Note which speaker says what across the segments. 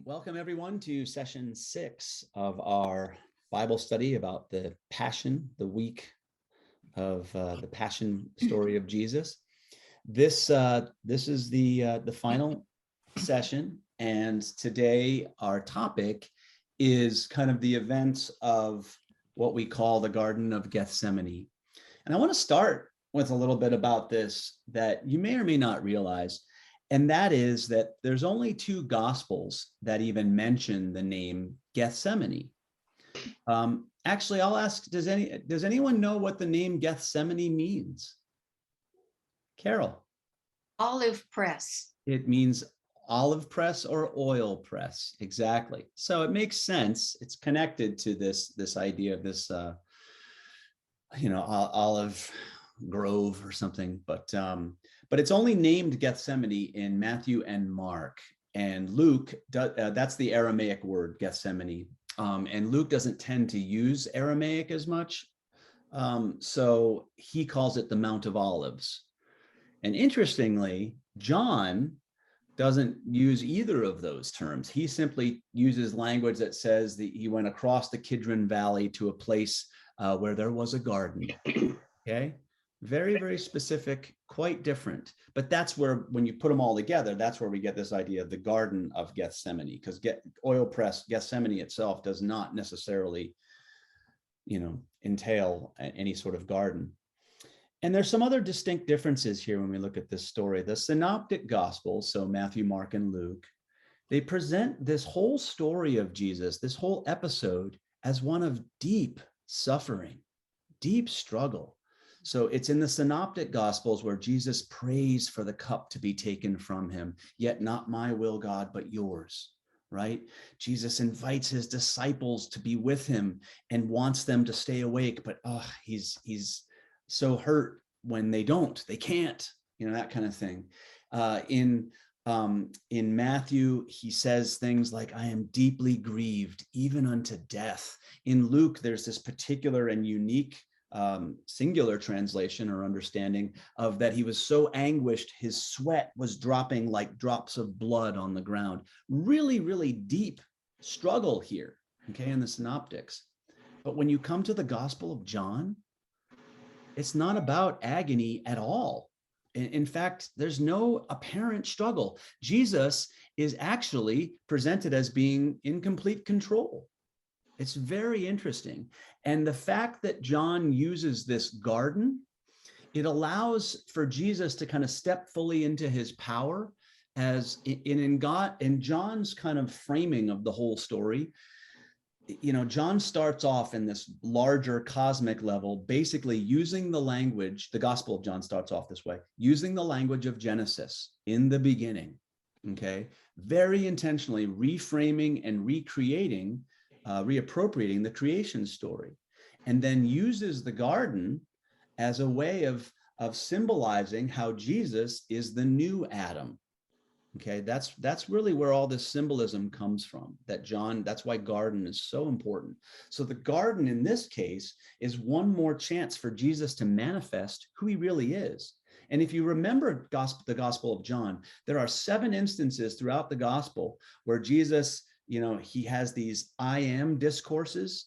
Speaker 1: Welcome, everyone, to session 6 of our Bible study about the Passion, the week of the Passion story of Jesus. This is the final session, and today our topic is kind of the events of what we call the Garden of Gethsemane. And I want to start with a little bit about this that you may or may not realize. And that is that there's only 2 gospels that even mention the name Gethsemane. Actually, I'll ask, does anyone know what the name Gethsemane means? Carol.
Speaker 2: Olive press.
Speaker 1: It means olive press or oil press. Exactly. So it makes sense. It's connected to this idea of this, olive grove or something, but it's only named Gethsemane in Matthew and Mark, and Luke, that's the Aramaic word, Gethsemane, and Luke doesn't tend to use Aramaic as much, so he calls it the Mount of Olives. And interestingly, John doesn't use either of those terms. He simply uses language that says that he went across the Kidron Valley to a place where there was a garden. Okay. Very, very specific, quite different. But that's where, when you put them all together, that's where we get this idea of the Garden of Gethsemane, because oil press Gethsemane itself does not necessarily, entail any sort of garden. And there's some other distinct differences here when we look at this story. The Synoptic Gospels, so Matthew, Mark, and Luke, they present this whole story of Jesus, this whole episode, as one of deep suffering, deep struggle. So it's in the Synoptic Gospels where Jesus prays for the cup to be taken from him, yet not my will, God, but yours, right? Jesus invites his disciples to be with him and wants them to stay awake, but he's so hurt when they can't, that kind of thing. In Matthew, he says things like, I am deeply grieved, even unto death. In Luke, there's this particular and unique singular translation or understanding of that he was so anguished, his sweat was dropping like drops of blood on the ground. Really, really deep struggle here, okay, in the Synoptics. But when you come to the Gospel of John, it's not about agony at all. In fact, there's no apparent struggle. Jesus is actually presented as being in complete control. It's very interesting. And the fact that John uses this garden, it allows for Jesus to kind of step fully into his power as in John's kind of framing of the whole story. John starts off in this larger cosmic level, basically using the language, the Gospel of John starts off this way, using the language of Genesis in the beginning, okay? Very intentionally reframing and recreating, reappropriating the creation story, and then uses the garden as a way of symbolizing how Jesus is the new Adam. Okay, that's really where all this symbolism comes from, that's why garden is so important. So the garden in this case is one more chance for Jesus to manifest who he really is. And if you remember the Gospel of John, there are 7 instances throughout the gospel where Jesus, he has these I am discourses.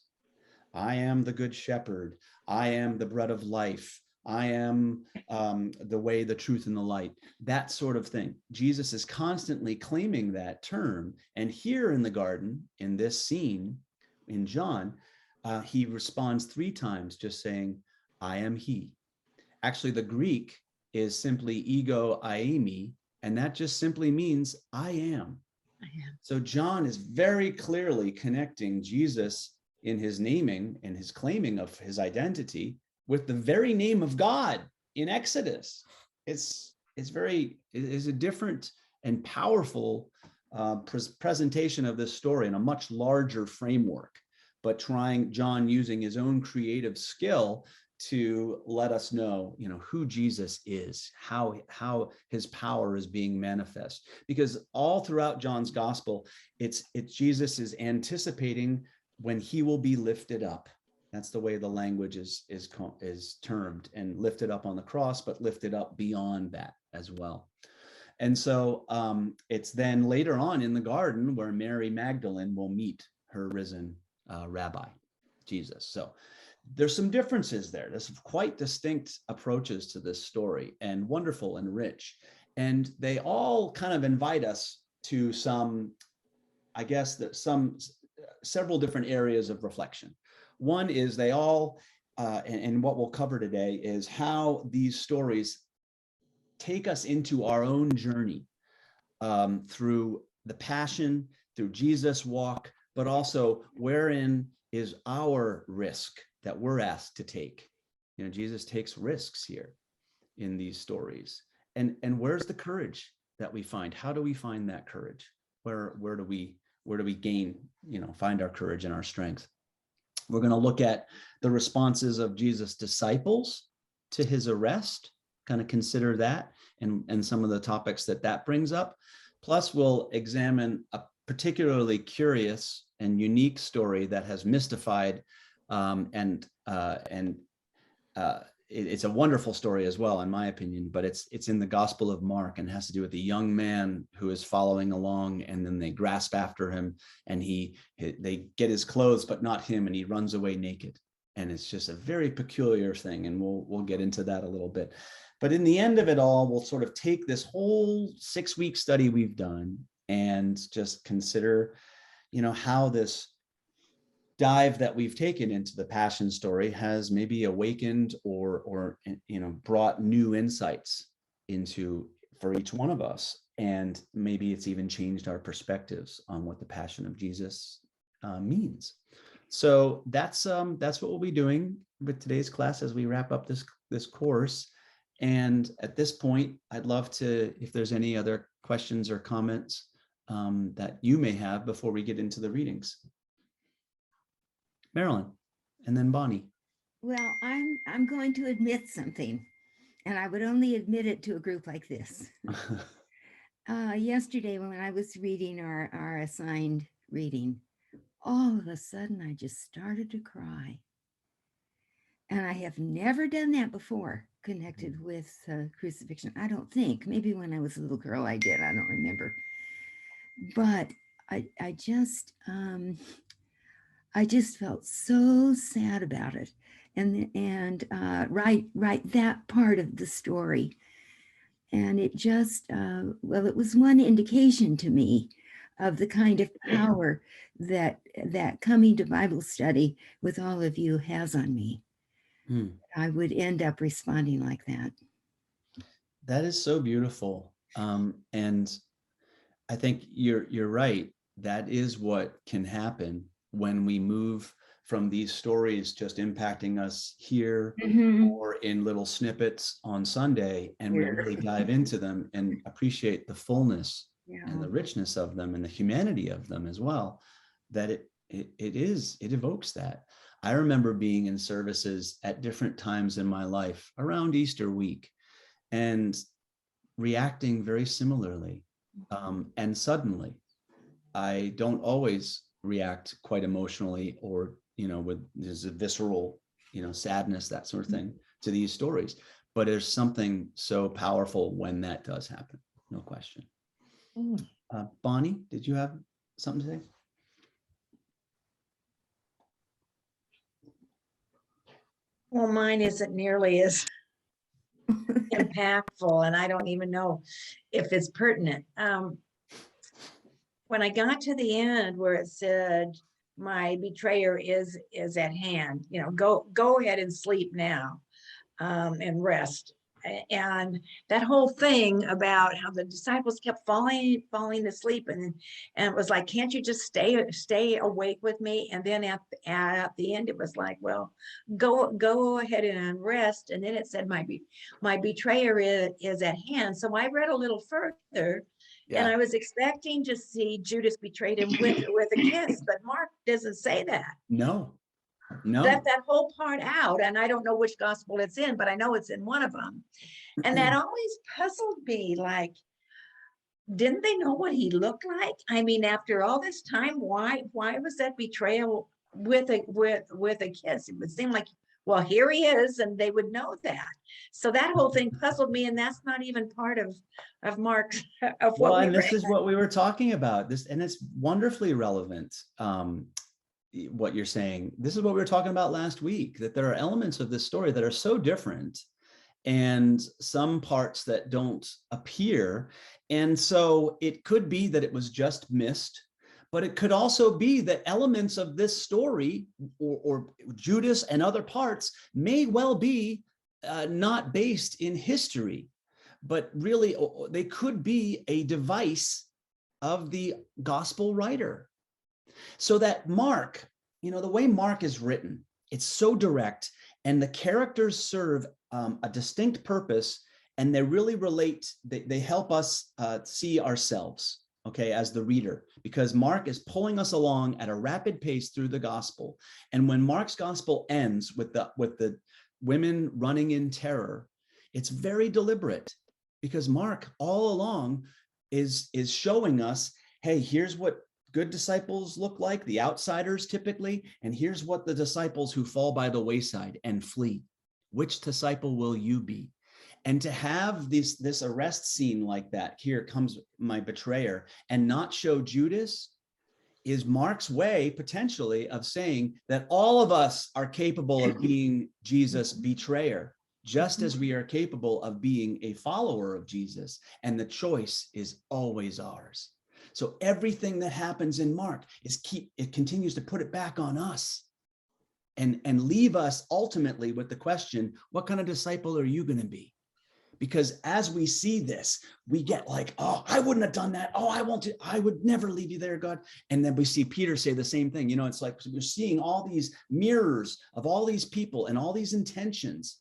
Speaker 1: I am the good shepherd. I am the bread of life. I am the way, the truth, and the light, that sort of thing. Jesus is constantly claiming that term. And here in the garden, in this scene in John, he responds 3 times just saying, I am he. Actually, the Greek is simply ego eimi, and that just simply means I am. So John is very clearly connecting Jesus in his naming and his claiming of his identity with the very name of God in Exodus. It's a different and powerful presentation of this story in a much larger framework, but John using his own creative skill to let us know, who Jesus is, how his power is being manifest. Because all throughout John's gospel, it's Jesus is anticipating when he will be lifted up. That's the way the language is termed, and lifted up on the cross, but lifted up beyond that as well. And so it's then later on in the garden where Mary Magdalene will meet her risen rabbi, Jesus. So there's some differences there. There's quite distinct approaches to this story, and wonderful and rich. And they all kind of invite us to some, I guess, that several different areas of reflection. One is they all, and what we'll cover today is how these stories take us into our own journey through the passion, through Jesus' walk, but also wherein is our risk that we're asked to take. You know, Jesus takes risks here in these stories. And where's the courage that we find? How do we find that courage? Where do we gain, find our courage and our strength? We're going to look at the responses of Jesus' disciples to his arrest, kind of consider that and some of the topics that brings up. Plus, we'll examine a particularly curious and unique story that has mystified it's a wonderful story as well, in my opinion, but it's in the Gospel of Mark and has to do with a young man who is following along, and then they grasp after him and they get his clothes, but not him, and he runs away naked. And it's just a very peculiar thing, and we'll get into that a little bit. But in the end of it all, we'll sort of take this whole 6-week study we've done and just consider, how this dive that we've taken into the Passion story has maybe awakened or brought new insights for each one of us. And maybe it's even changed our perspectives on what the Passion of Jesus means. So that's what we'll be doing with today's class as we wrap up this course. And at this point, I'd love to, if there's any other questions or comments that you may have before we get into the readings. Marilyn, and then Bonnie.
Speaker 3: Well, I'm going to admit something, and I would only admit it to a group like this. Yesterday, when I was reading our assigned reading, all of a sudden I just started to cry. And I have never done that before, connected with crucifixion. I don't think. Maybe when I was a little girl I did. I don't remember. But I just felt so sad about it, and right that part of the story, and it just it was one indication to me of the kind of power that coming to Bible study with all of you has on me. I would end up responding like that.
Speaker 1: That is so beautiful, and I think you're right. That is what can happen when we move from these stories just impacting us here or in little snippets on Sunday, and we really dive into them and appreciate the fullness and the richness of them and the humanity of them as well, that it evokes that. I remember being in services at different times in my life around Easter week and reacting very similarly. And suddenly, I don't always react quite emotionally or, with there's a visceral, sadness, that sort of thing to these stories. But there's something so powerful when that does happen. No question. Bonnie, did you have something to say?
Speaker 4: Well, mine isn't nearly as impactful, and I don't even know if it's pertinent. When I got to the end where it said, "My betrayer is at hand," go ahead and sleep now, and rest. And that whole thing about how the disciples kept falling asleep, and it was like, can't you just stay awake with me? And then at the end, it was like, well, go ahead and rest. And then it said, my betrayer is at hand. So I read a little further. Yeah. And I was expecting to see Judas betrayed him with a kiss, but Mark doesn't say that.
Speaker 1: No.
Speaker 4: Left that whole part out, and I don't know which gospel it's in, but I know it's in one of them. And that always puzzled me, like, didn't they know what he looked like? I mean, after all this time, why was that betrayal with a kiss? It would seem like, well, here he is, and they would know that. So that whole thing puzzled me, and that's not even part of Mark's, of
Speaker 1: Well,
Speaker 4: what we
Speaker 1: and this
Speaker 4: read.
Speaker 1: is what we were talking about. This, and it's wonderfully relevant. What you're saying. This is what we were talking about last week, that there are elements of this story that are so different, and some parts that don't appear. And so it could be that it was just missed, but it could also be that elements of this story, or Judas and other parts, may well be not based in history, but really they could be a device of the gospel writer. So that Mark, the way Mark is written, it's so direct, and the characters serve a distinct purpose, and they really relate, they help us see ourselves, okay, as the reader, because Mark is pulling us along at a rapid pace through the gospel. And when Mark's gospel ends with the women running in terror, it's very deliberate, because Mark all along is showing us, hey, here's what good disciples look like, the outsiders typically, and here's what the disciples who fall by the wayside and flee. Which disciple will you be? And to have this arrest scene like that, here comes my betrayer, and not show Judas, is Mark's way potentially of saying that all of us are capable of being Jesus' betrayer, just as we are capable of being a follower of Jesus, and the choice is always ours. So everything that happens in Mark it continues to put it back on us, and leave us ultimately with the question, what kind of disciple are you going to be? Because as we see this, we get like, oh, I wouldn't have done that. Oh, I would never leave you there, God. And then we see Peter say the same thing. It's like we're seeing all these mirrors of all these people and all these intentions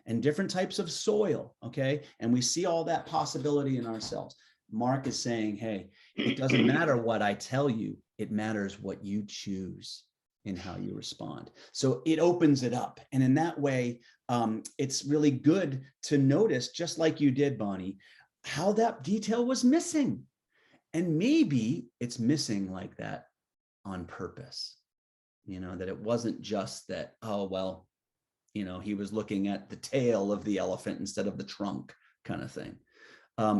Speaker 1: and different types of soil, okay? And we see all that possibility in ourselves. Mark is saying, hey, it doesn't matter what I tell you. It matters what you choose in how you respond. So it opens it up. And in that way, it's really good to notice, just like you did, Bonnie, how that detail was missing. And maybe it's missing like that on purpose, that it wasn't just that, oh, well, he was looking at the tail of the elephant instead of the trunk kind of thing.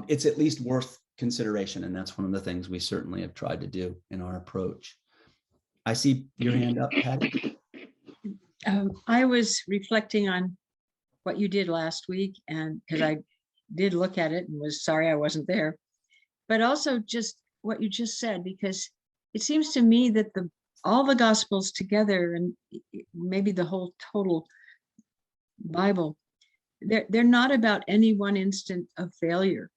Speaker 1: It's at least worth consideration. And that's one of the things we certainly have tried to do in our approach. I see your hand up, Patty.
Speaker 5: I was reflecting on what you did last week, and because I did look at it and was sorry I wasn't there, but also just what you just said, because it seems to me that all the Gospels together, and maybe the whole total Bible, they're not about any one instant of failure.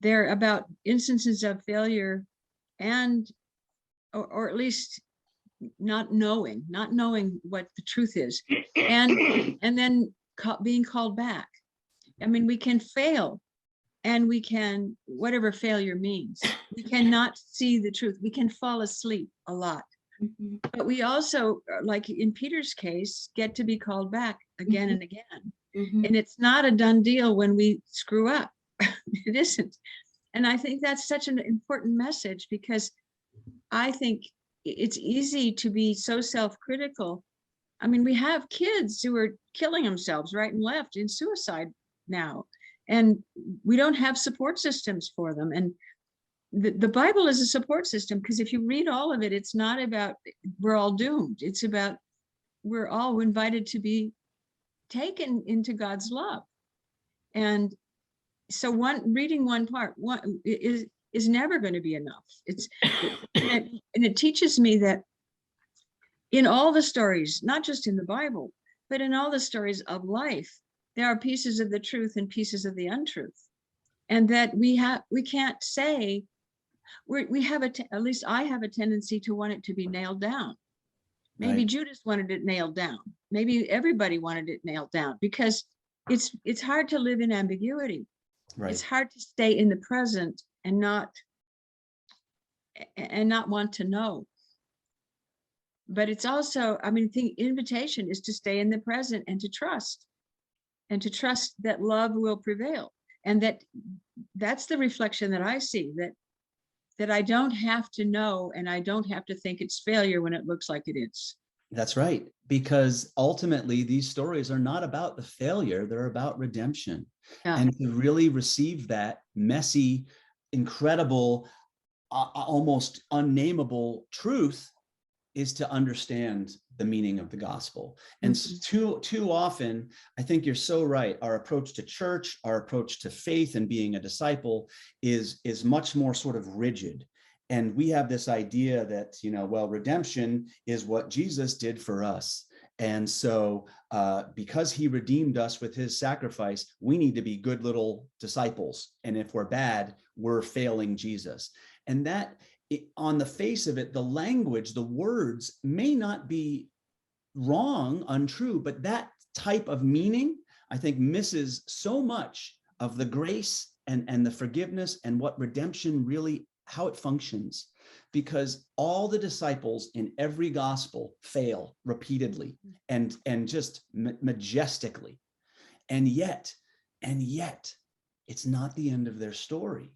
Speaker 5: They're about instances of failure, and or at least not knowing what the truth is, and then being called back. I mean, we can fail, and we can, whatever failure means, we cannot see the truth. We can fall asleep a lot, but we also, like in Peter's case, get to be called back again and again. And it's not a done deal when we screw up. It isn't. And I think that's such an important message, because I think it's easy to be so self-critical. I mean, we have kids who are killing themselves right and left in suicide now, and we don't have support systems for them. And the Bible is a support system, because if you read all of it, it's not about we're all doomed. It's about we're all invited to be taken into God's love. And so reading one part is never going to be enough. And it teaches me that in all the stories, not just in the Bible, but in all the stories of life, there are pieces of the truth and pieces of the untruth. And that we can't say, at least I have a tendency to want it to be nailed down. Maybe
Speaker 1: Right.
Speaker 5: Judas wanted it nailed down. Maybe everybody wanted it nailed down, because it's hard to live in ambiguity.
Speaker 1: Right.
Speaker 5: It's hard to stay in the present and not want to know. But it's also, I mean, the invitation is to stay in the present and to trust that love will prevail. And that's the reflection that I see, that I don't have to know, and I don't have to think it's failure when it looks like it is.
Speaker 1: That's right. Because ultimately, these stories are not about the failure, they're about redemption.
Speaker 5: Yeah.
Speaker 1: And to really receive that messy, incredible, almost unnameable truth is to understand the meaning of the gospel. And too often, I think you're so right. Our approach to church, our approach to faith and being a disciple is much more sort of rigid. And we have this idea that, well, redemption is what Jesus did for us. And so because he redeemed us with his sacrifice, we need to be good little disciples. And if we're bad, we're failing Jesus. And that, on the face of it, the language, the words may not be wrong, untrue, but that type of meaning, I think, misses so much of the grace and the forgiveness and what redemption really, how it functions. Because all the disciples in every gospel fail repeatedly and just majestically. And yet, it's not the end of their story.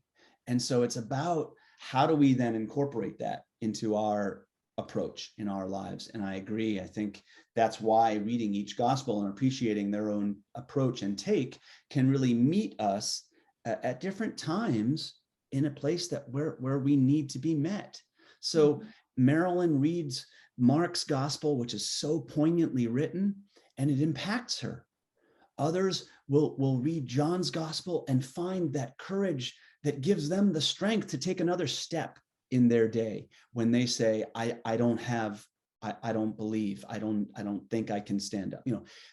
Speaker 1: And so it's about, how do we then incorporate that into our approach in our lives? And I agree. I think that's why reading each gospel and appreciating their own approach and take can really meet us at different times in a place that where we need to be met. So Marilyn reads Mark's gospel, which is so poignantly written, and it impacts her. Others will read John's gospel and find that courage that gives them the strength to take another step in their day when they say, I don't believe, I don't think I can stand up.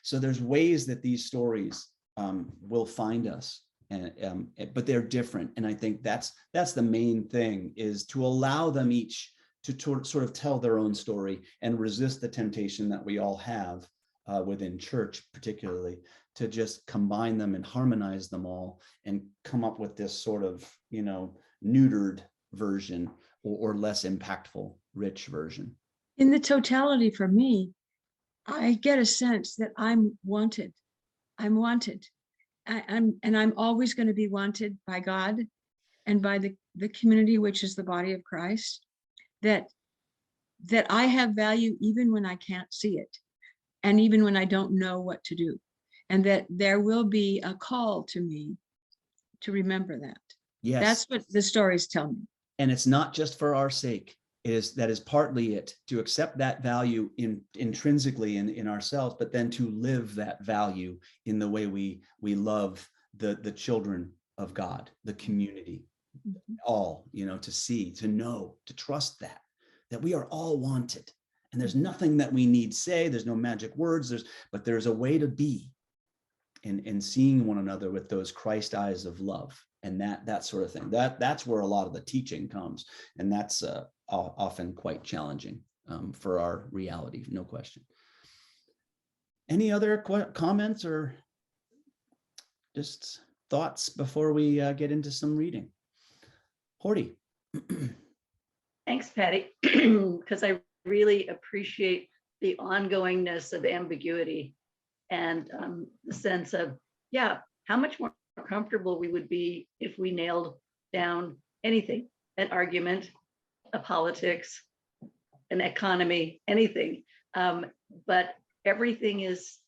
Speaker 1: So there's ways that these stories will find us, but they're different. And I think that's the main thing, is to allow them each to sort of tell their own story and resist the temptation that we all have within church, particularly, to just combine them and harmonize them all and come up with this sort of, neutered version or less impactful, rich version.
Speaker 5: In the totality, for me, I get a sense that I'm wanted. I'm wanted. I'm always going to be wanted by God and by the community, which is the body of Christ, that I have value even when I can't see it, and even when I don't know what to do. And that there will be a call to me to remember that.
Speaker 1: Yes.
Speaker 5: That's what the stories tell me.
Speaker 1: And it's not just for our sake. That is partly it, to accept that value intrinsically in ourselves, but then to live that value in the way we love the children of God, the community, all, to see, to know, to trust that we are all wanted. And there's nothing that we need say, there's no magic words, but there's a way to be. And seeing one another with those Christ eyes of love, and that sort of thing. That's where a lot of the teaching comes, and that's often quite challenging for our reality, no question. Any other comments or just thoughts before we get into some reading? Horty.
Speaker 6: Thanks, Patty, because I really appreciate the ongoingness of ambiguity. And the sense of, how much more comfortable we would be if we nailed down anything, an argument, a politics, an economy, anything. But everything is,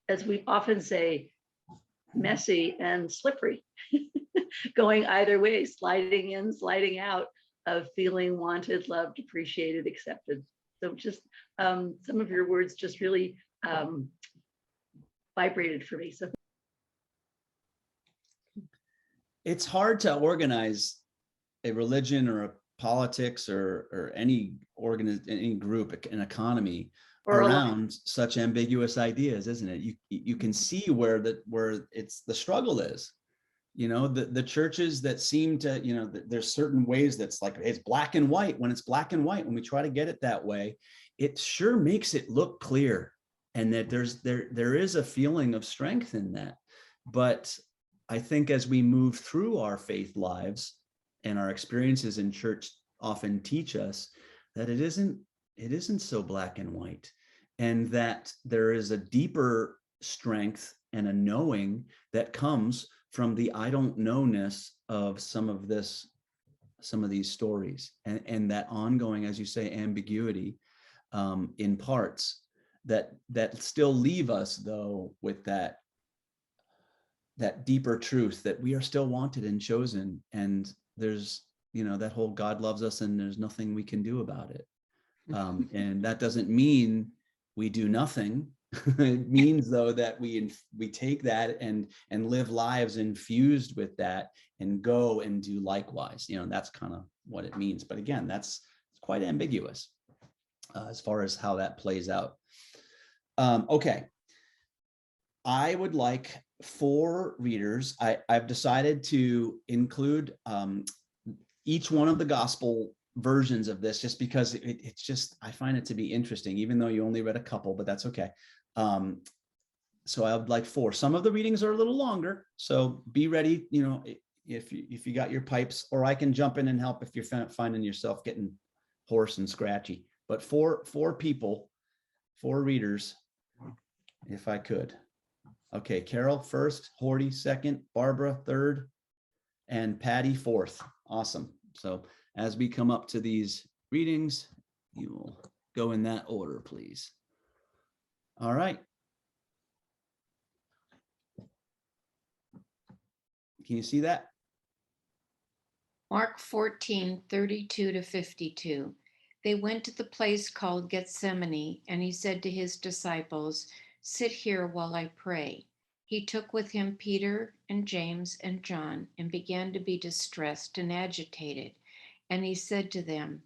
Speaker 6: as we often say, messy and slippery, going either way, sliding in, sliding out of feeling wanted, loved, appreciated, accepted. So just some of your words just really vibrated for me. So
Speaker 1: it's hard to organize a religion or a politics or any group, an economy around such ambiguous ideas, isn't it? You can see where it's the struggle is. The churches that seem to, there's certain ways that's like it's black and white. When it's black and white, when we try to get it that way, it sure makes it look clear. And that there is a feeling of strength in that. But I think as we move through our faith lives and our experiences in church often teach us that it isn't so black and white, and that there is a deeper strength and a knowing that comes from the I don't know-ness of some of these stories, and that ongoing, as you say, ambiguity in parts that still leave us though with that deeper truth that we are still wanted and chosen, and there's, you know, that whole God loves us and there's nothing we can do about it. And that doesn't mean we do nothing. It means though that we take that and live lives infused with that and go and do likewise. You know, that's kind of what it means. But again, it's quite ambiguous as far as how that plays out. Okay. I would like 4 readers. I've decided to include each one of the gospel versions of this just because it's just, I find it to be interesting, even though you only read a couple, but that's okay. So I would like 4. Some of the readings are a little longer, so be ready, you know, if you got your pipes, or I can jump in and help if you're finding yourself getting hoarse and scratchy. But 4 people, 4 readers, if I could. Okay, Carol first, Horty second, Barbara third, and Patty fourth. Awesome. So as we come up to these readings, you will go in that order, please. All right. Can you see that?
Speaker 2: Mark 14, 32 to 52. They went to the place called Gethsemane, and he said to his disciples, "Sit here while I pray." He took with him Peter and James and John and began to be distressed and agitated. And he said to them,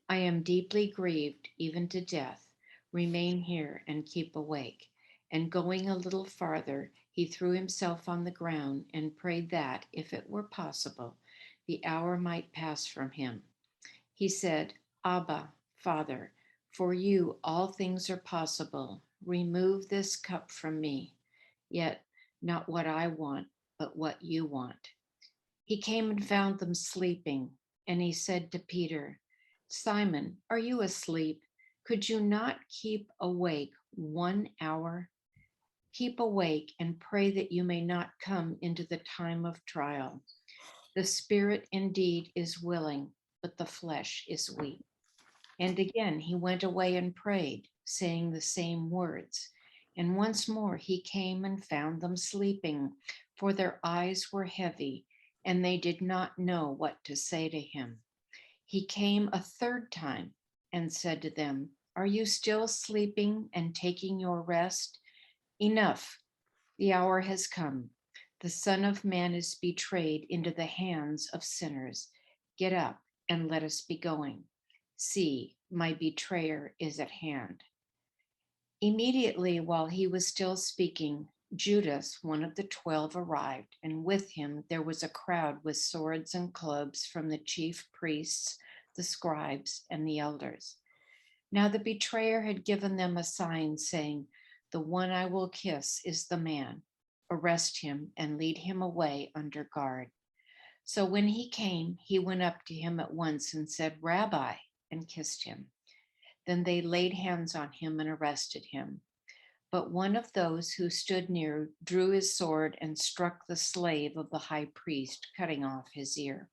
Speaker 2: "I am deeply grieved, even to death. Remain here and keep awake." And going a little farther, he threw himself on the ground and prayed that, if it were possible, the hour might pass from him. He said, "Abba, Father, for you all things are possible. Remove this cup from me. Yet not what I want, but what you want." He came and found them sleeping, and he said to Peter, "Simon, are you asleep? Could you not keep awake 1 hour? Keep awake and pray that you may not come into the time of trial. The spirit indeed is willing, but the flesh is weak." And again he went away and prayed, saying the same words. And once more he came and found them sleeping, for their eyes were heavy, and they did not know what to say to him. He came a third time and said to them, "Are you still sleeping and taking your rest? Enough, the hour has come. The Son of Man is betrayed into the hands of sinners. Get up and let us be going. See, my betrayer is at hand." Immediately while he was still speaking, Judas, one of the 12, arrived, and with him there was a crowd with swords and clubs from the chief priests, the scribes, and the elders. Now the betrayer had given them a sign, saying, "The one I will kiss is the man. Arrest him and lead him away under guard." So when he came, he went up to him at once and said, "Rabbi," and kissed him. Then they laid hands on him and arrested him. But one of those who stood near drew his sword and struck the slave of the high priest, cutting off his ear.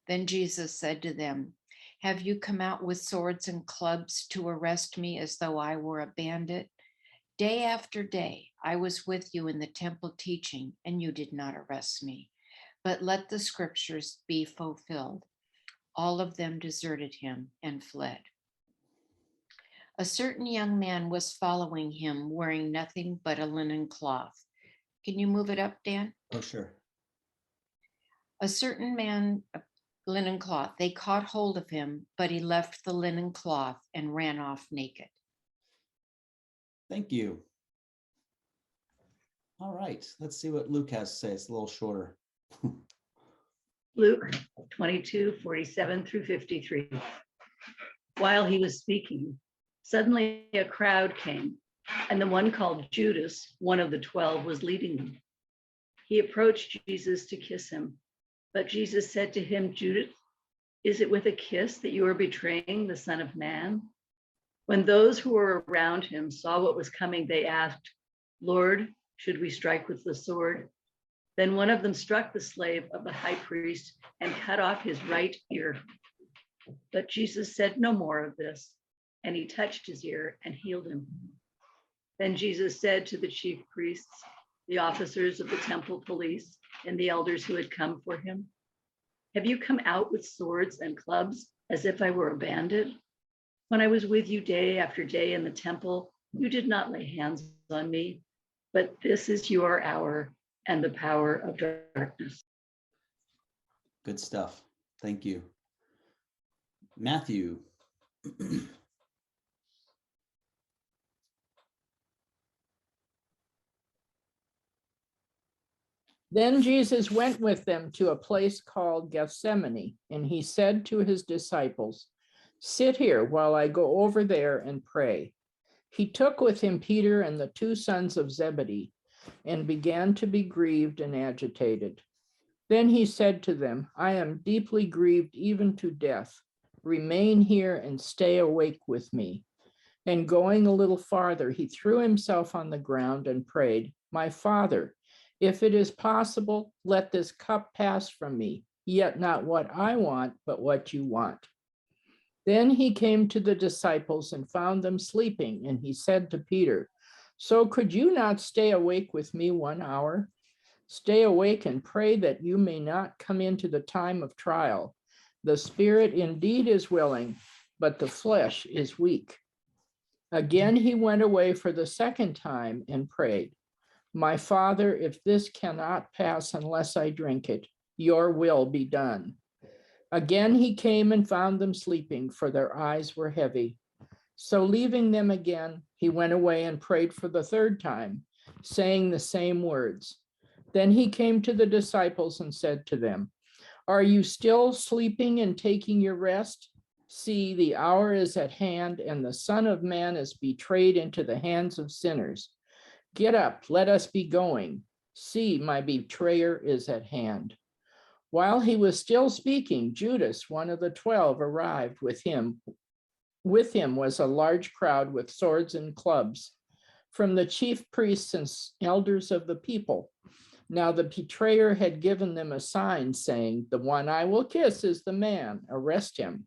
Speaker 2: Then Jesus said to them, "Have you come out with swords and clubs to arrest me as though I were a bandit? Day after day I was with you in the temple teaching, and you did not arrest me. But let the scriptures be fulfilled." All of them deserted him and fled. A certain young man was following him, wearing nothing but a linen cloth. Can you move it up, Dan?
Speaker 1: Oh, sure.
Speaker 2: A certain man, linen cloth. They caught hold of him, but he left the linen cloth and ran off naked.
Speaker 1: Thank you. All right, let's see what Luke has to say. It's a little shorter.
Speaker 6: Luke 22, 47 through 53. While he was speaking, suddenly a crowd came, and the one called Judas, one of the 12, was leading them. He approached Jesus to kiss him, but Jesus said to him, "Judas, is it with a kiss that you are betraying the Son of Man?" When those who were around him saw what was coming, they asked, "Lord, should we strike with the sword?" Then one of them struck the slave of the high priest and cut off his right ear. But Jesus said no more of this. and he touched his ear and healed him. Then Jesus said to the chief priests, the officers of the temple police, and the elders who had come for him, have you come out with swords and clubs as if I were a bandit? When I was with you day after day in the temple, you did not lay hands on me, but this is your hour and the power of darkness.
Speaker 1: Good stuff. Thank you. Matthew.
Speaker 7: Then Jesus went with them to a place called Gethsemane, and he said to his disciples, "Sit here while I go over there and pray." He took with him Peter and the two sons of Zebedee and began to be grieved and agitated. Then he said to them, "I am deeply grieved even to death. Remain here and stay awake with me." And going a little farther, he threw himself on the ground and prayed, "My Father, if it is possible, let this cup pass from me, yet not what I want, but what you want." Then he came to the disciples and found them sleeping, and he said to Peter, "So could you not stay awake with me 1 hour? Stay awake and pray that you may not come into the time of trial. The spirit indeed is willing, but the flesh is weak." Again, he went away for the second time and prayed, "My Father, if this cannot pass unless I drink it, your will be done." Again, he came and found them sleeping, for their eyes were heavy. So leaving them again, he went away and prayed for the third time, saying the same words. Then he came to the disciples and said to them, "Are you still sleeping and taking your rest? See, the hour is at hand, and the Son of Man is betrayed into the hands of sinners. Get up, let us be going. See, my betrayer is at hand." While he was still speaking, Judas, one of the 12, arrived with him. With him was a large crowd with swords and clubs from the chief priests and elders of the people. Now the betrayer had given them a sign saying, "The one I will kiss is the man, arrest him."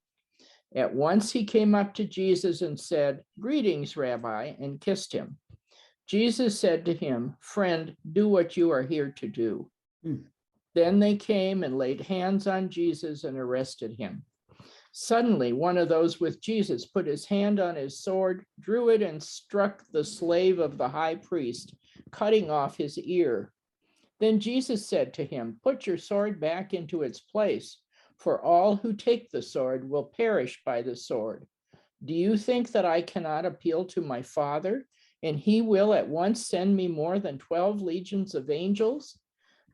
Speaker 7: At once he came up to Jesus and said, "Greetings, Rabbi," and kissed him. Jesus said to him, "Friend, do what you are here to do." Then they came and laid hands on Jesus and arrested him. Suddenly, one of those with Jesus put his hand on his sword, drew it, and struck the slave of the high priest, cutting off his ear. Then Jesus said to him, "Put your sword back into its place, for all who take the sword will perish by the sword. Do you think that I cannot appeal to my Father, and he will at once send me more than 12 legions of angels?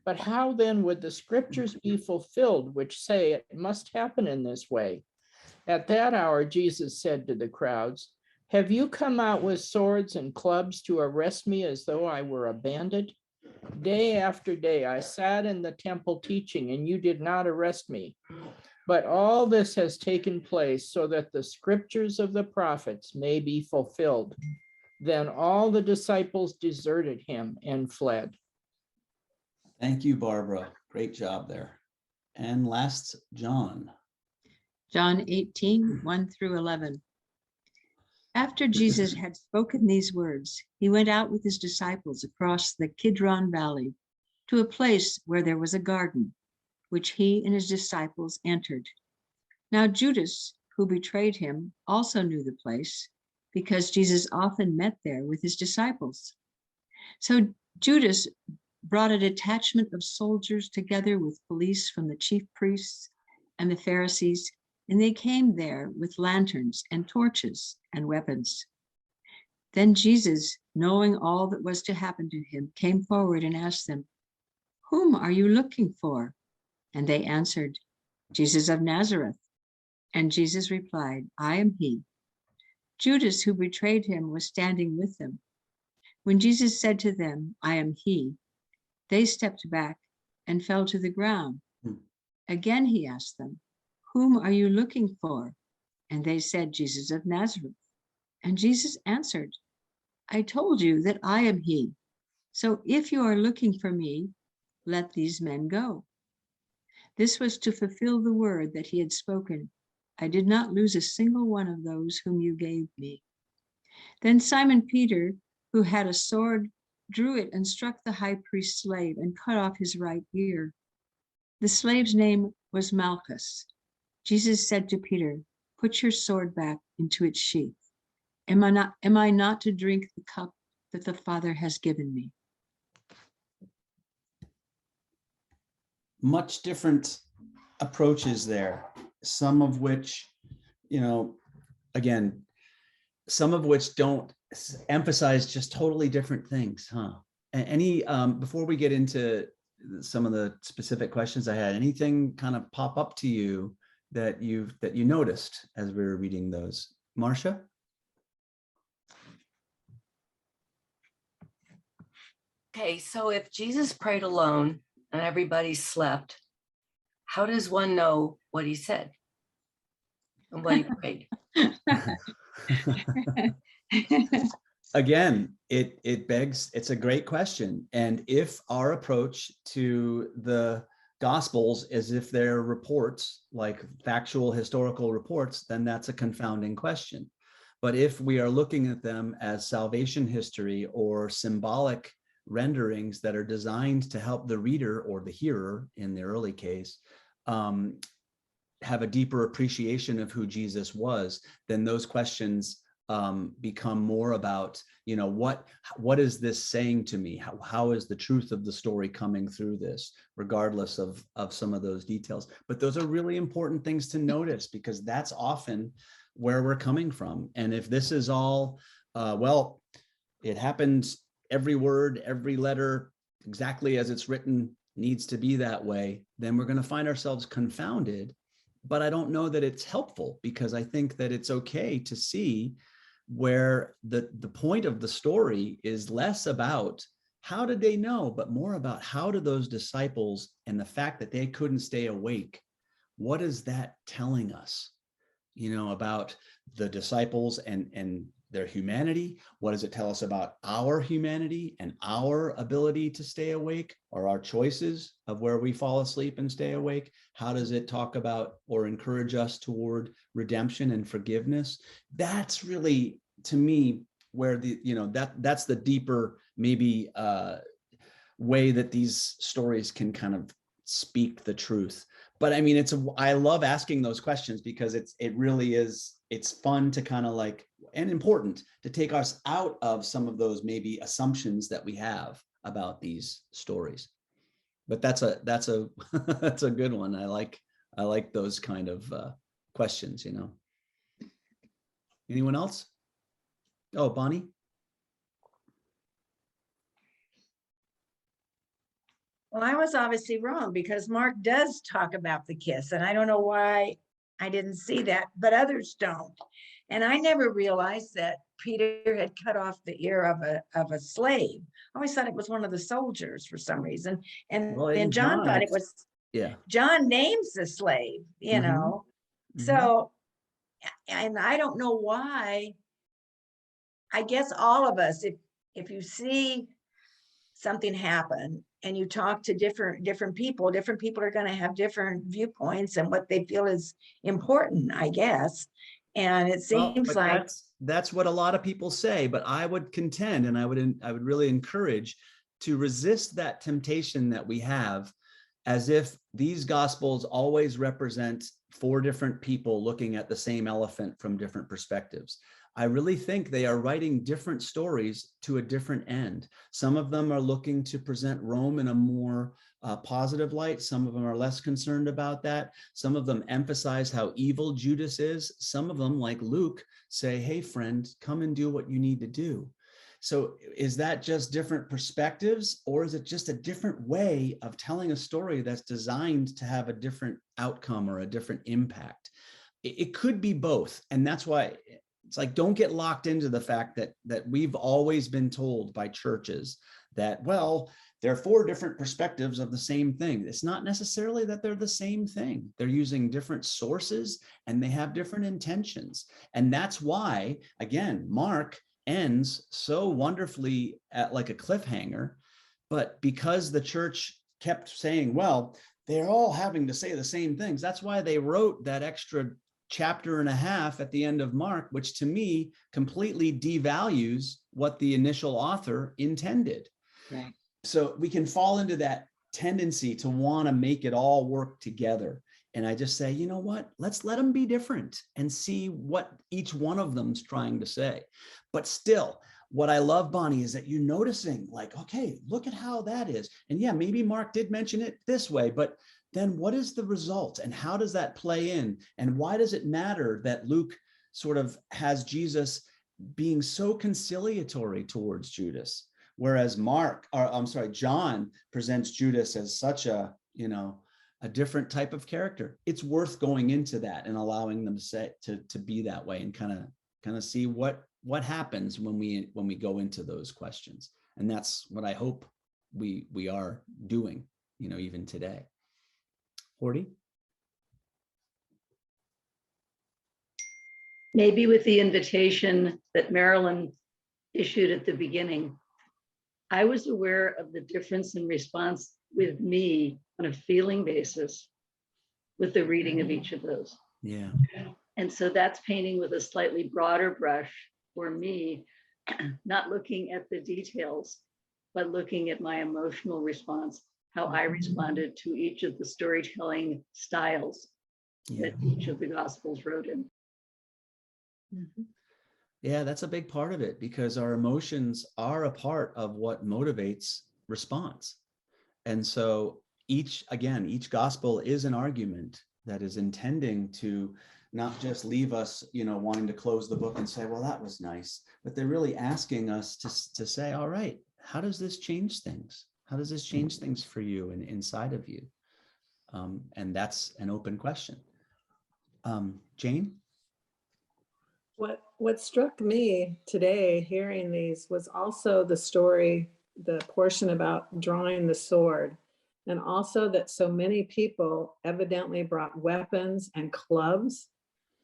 Speaker 7: But how then would the scriptures be fulfilled, which say it must happen in this way?" At that hour, Jesus said to the crowds, "Have you come out with swords and clubs to arrest me as though I were a bandit? Day after day, I sat in the temple teaching, and you did not arrest me. But all this has taken place so that the scriptures of the prophets may be fulfilled." Then all the disciples deserted him and fled.
Speaker 1: Thank you, Barbara. Great job there. And last, John.
Speaker 5: John 18, 1 through 11. After Jesus had spoken these words, he went out with his disciples across the Kidron Valley to a place where there was a garden, which he and his disciples entered. Now Judas, who betrayed him, also knew the place, because Jesus often met there with his disciples. So Judas brought a detachment of soldiers together with police from the chief priests and the Pharisees, and they came there with lanterns and torches and weapons. Then Jesus, knowing all that was to happen to him, came forward and asked them, "Whom are you looking for?" And they answered, "Jesus of Nazareth." And Jesus replied, "I am he." Judas, who betrayed him, was standing with them. When Jesus said to them, "I am he," they stepped back and fell to the ground. Again he asked them, "Whom are you looking for?" And they said, "Jesus of Nazareth." And Jesus answered, "I told you that I am he. So if you are looking for me, let these men go." This was to fulfill the word that he had spoken. I did not lose a single one of those whom you gave me. Then Simon Peter, who had a sword, drew it and struck the high priest's slave and cut off his right ear. The slave's name was Malchus. Jesus said to Peter, put your sword back into its sheath. Am I not to drink the cup that the Father has given me?
Speaker 1: Much different approaches there, some of which, again, some of which don't emphasize just totally different things, huh? Any, before we get into some of the specific questions I had, anything kind of pop up to you that you noticed as we were reading those? Marcia?
Speaker 8: Okay, so if Jesus prayed alone and everybody slept, how does one know what he said and what he prayed?
Speaker 1: Again, it begs, it's a great question. And if our approach to the Gospels is if they're reports, like factual historical reports, then that's a confounding question. But if we are looking at them as salvation history or symbolic renderings that are designed to help the reader or the hearer, in the early case, have a deeper appreciation of who Jesus was, then those questions become more about, what is this saying to me? How is the truth of the story coming through this, regardless of some of those details? But those are really important things to notice, because that's often where we're coming from. And if this is all, well, it happens, every word, every letter, exactly as it's written, needs to be that way, then we're going to find ourselves confounded. But I don't know that it's helpful, because I think that it's okay to see where the point of the story is less about how did they know, but more about how do those disciples, and the fact that they couldn't stay awake, what is that telling us, about the disciples and their humanity? What does it tell us about our humanity and our ability to stay awake, or our choices of where we fall asleep and stay awake? How does it talk about or encourage us toward redemption and forgiveness? That's really, to me, where that's the deeper, maybe, way that these stories can kind of speak the truth. But I mean, I love asking those questions, because it really is, it's fun to kind of like, and important to take us out of some of those maybe assumptions that we have about these stories. But that's a that's a good one. I like those kind of questions, Anyone else? Oh, Bonnie.
Speaker 4: Well, I was obviously wrong, because Mark does talk about the kiss, and I don't know why I didn't see that, but others don't. And I never realized that Peter had cut off the ear of a slave. I always thought it was one of the soldiers for some reason. And
Speaker 1: Well,
Speaker 4: then
Speaker 1: in
Speaker 4: John thought it
Speaker 1: John,
Speaker 4: was,
Speaker 1: yeah.
Speaker 4: John names the slave,
Speaker 1: Mhm.
Speaker 4: So, and I don't know why. I guess all of us, if you see something happen and you talk to different people are going to have different viewpoints and what they feel is important, I guess. And it
Speaker 1: Well,
Speaker 4: seems
Speaker 1: but
Speaker 4: like
Speaker 1: that's what a lot of people say, but I would contend, and I would really encourage to resist that temptation that we have, as if these Gospels always represent four different people looking at the same elephant from different perspectives. I really think they are writing different stories to a different end. Some of them are looking to present Rome in a more positive light. Some of them are less concerned about that. Some of them emphasize how evil Judas is. Some of them, like Luke, say, hey, friend, come and do what you need to do. So is that just different perspectives, or is it just a different way of telling a story that's designed to have a different outcome or a different impact? It could be both. And that's why it's like, don't get locked into the fact that we've always been told by churches that, well, there are four different perspectives of the same thing. It's not necessarily that they're the same thing. They're using different sources and they have different intentions. And that's why, again, Mark ends so wonderfully at like a cliffhanger, but because the church kept saying, well, they're all having to say the same things, that's why they wrote that extra chapter and a half at the end of Mark, which to me completely devalues what the initial author intended.
Speaker 5: Right.
Speaker 1: So we can fall into that tendency to want to make it all work together. And I just say, you know what, let's let them be different and see what each one of them's trying to say. But still, what I love, Bonnie, is that you're noticing like, okay, look at how that is. And yeah, maybe Mark did mention it this way, but then what is the result and how does that play in? And why does it matter that Luke sort of has Jesus being so conciliatory towards Judas, whereas John presents Judas as such a, a different type of character? It's worth going into that and allowing them to be that way and kind of see what happens when we go into those questions. And that's what I hope we are doing, even today. Horty?
Speaker 6: Maybe with the invitation that Marilyn issued at the beginning, I was aware of the difference in response with me on a feeling basis with the reading of each of those.
Speaker 1: Yeah.
Speaker 6: And so that's painting with a slightly broader brush for me, not looking at the details, but looking at my emotional response, how I responded to each of the storytelling styles that each of the Gospels wrote in.
Speaker 1: Yeah, that's a big part of it, because our emotions are a part of what motivates response. And so each gospel is an argument that is intending to not just leave us, wanting to close the book and say, well, that was nice, but they're really asking us to say, all right, how does this change things? How does this change things for you and inside of you? And that's an open question. Jane?
Speaker 9: What struck me today hearing these was also the story, the portion about drawing the sword, and also that so many people evidently brought weapons and clubs.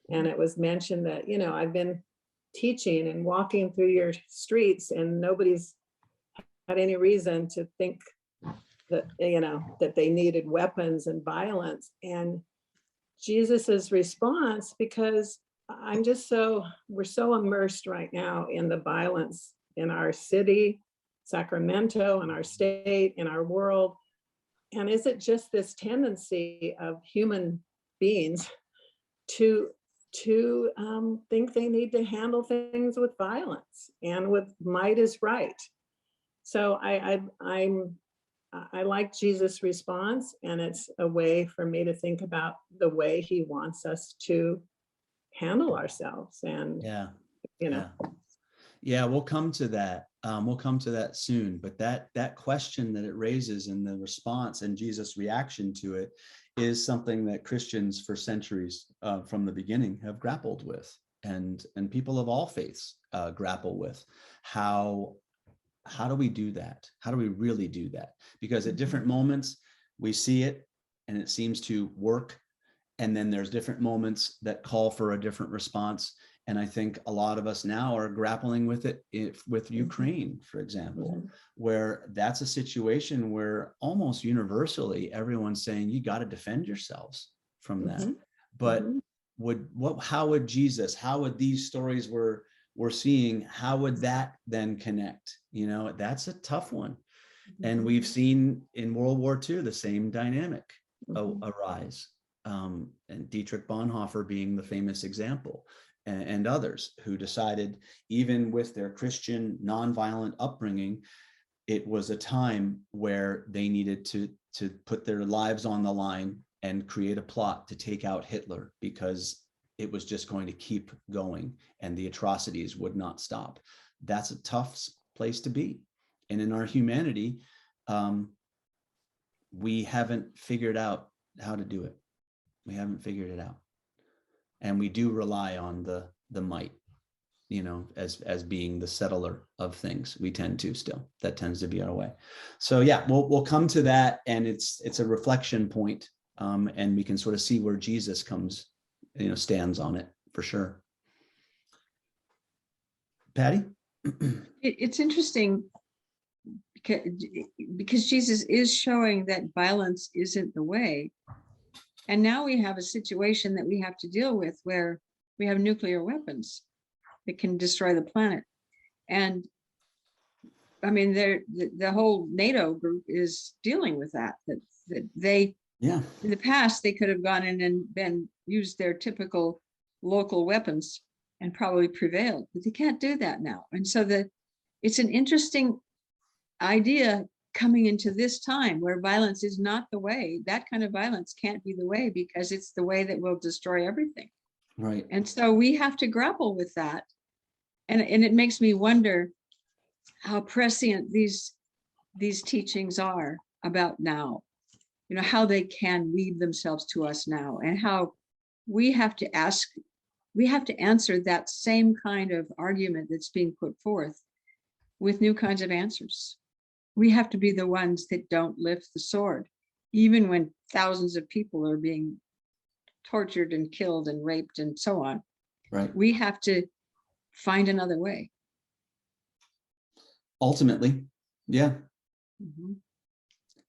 Speaker 9: And it was mentioned that, I've been teaching and walking through your streets and nobody's had any reason to think that, that they needed weapons and violence. And Jesus's response, because we're so immersed right now in the violence in our city, Sacramento, in our state, in our world. And is it just this tendency of human beings to think they need to handle things with violence and with might is right? So I like Jesus' response, and it's a way for me to think about the way he wants us to handle ourselves. And
Speaker 1: yeah, we'll come to that. We'll come to that soon. But that question that it raises and the response and Jesus' reaction to it is something that Christians for centuries from the beginning have grappled with, and people of all faiths grapple with. How do we do that? How do we really do that? Because at different moments we see it and it seems to work. And then there's different moments that call for a different response. And I think a lot of us now are grappling with it with Ukraine, for example, where that's a situation where almost universally everyone's saying, you got to defend yourselves from that. But how would Jesus, how would these stories we're seeing, how would that then connect? That's a tough one. And we've seen in World War II the same dynamic arise. And Dietrich Bonhoeffer being the famous example, and others who decided, even with their Christian nonviolent upbringing, it was a time where they needed to put their lives on the line and create a plot to take out Hitler, because it was just going to keep going and the atrocities would not stop. That's a tough place to be. And in our humanity, we haven't figured out how to do it. We haven't figured it out. And we do rely on the might, as being the settler of things. We tend to still, that tends to be our way. So yeah, we'll come to that, and it's a reflection point, and we can sort of see where Jesus comes, stands on it for sure. Patty?
Speaker 5: It's interesting because Jesus is showing that violence isn't the way. And now we have a situation that we have to deal with where we have nuclear weapons that can destroy the planet. And I mean, the whole NATO group is dealing with that they,
Speaker 1: Yeah.
Speaker 5: in the past, they could have gone in and used their typical local weapons and probably prevailed, but they can't do that now. And so it's an interesting idea coming into this time where violence is not the way. That kind of violence can't be the way, because it's the way that will destroy everything.
Speaker 1: Right.
Speaker 5: And so we have to grapple with that. And it makes me wonder how prescient these teachings are about now, you know, how they can weave themselves to us now, and how we have to answer that same kind of argument that's being put forth with new kinds of answers. We have to be the ones that don't lift the sword, even when thousands of people are being tortured and killed and raped and so on.
Speaker 1: Right.
Speaker 5: We have to find another way.
Speaker 1: Ultimately, yeah.
Speaker 5: Mhm.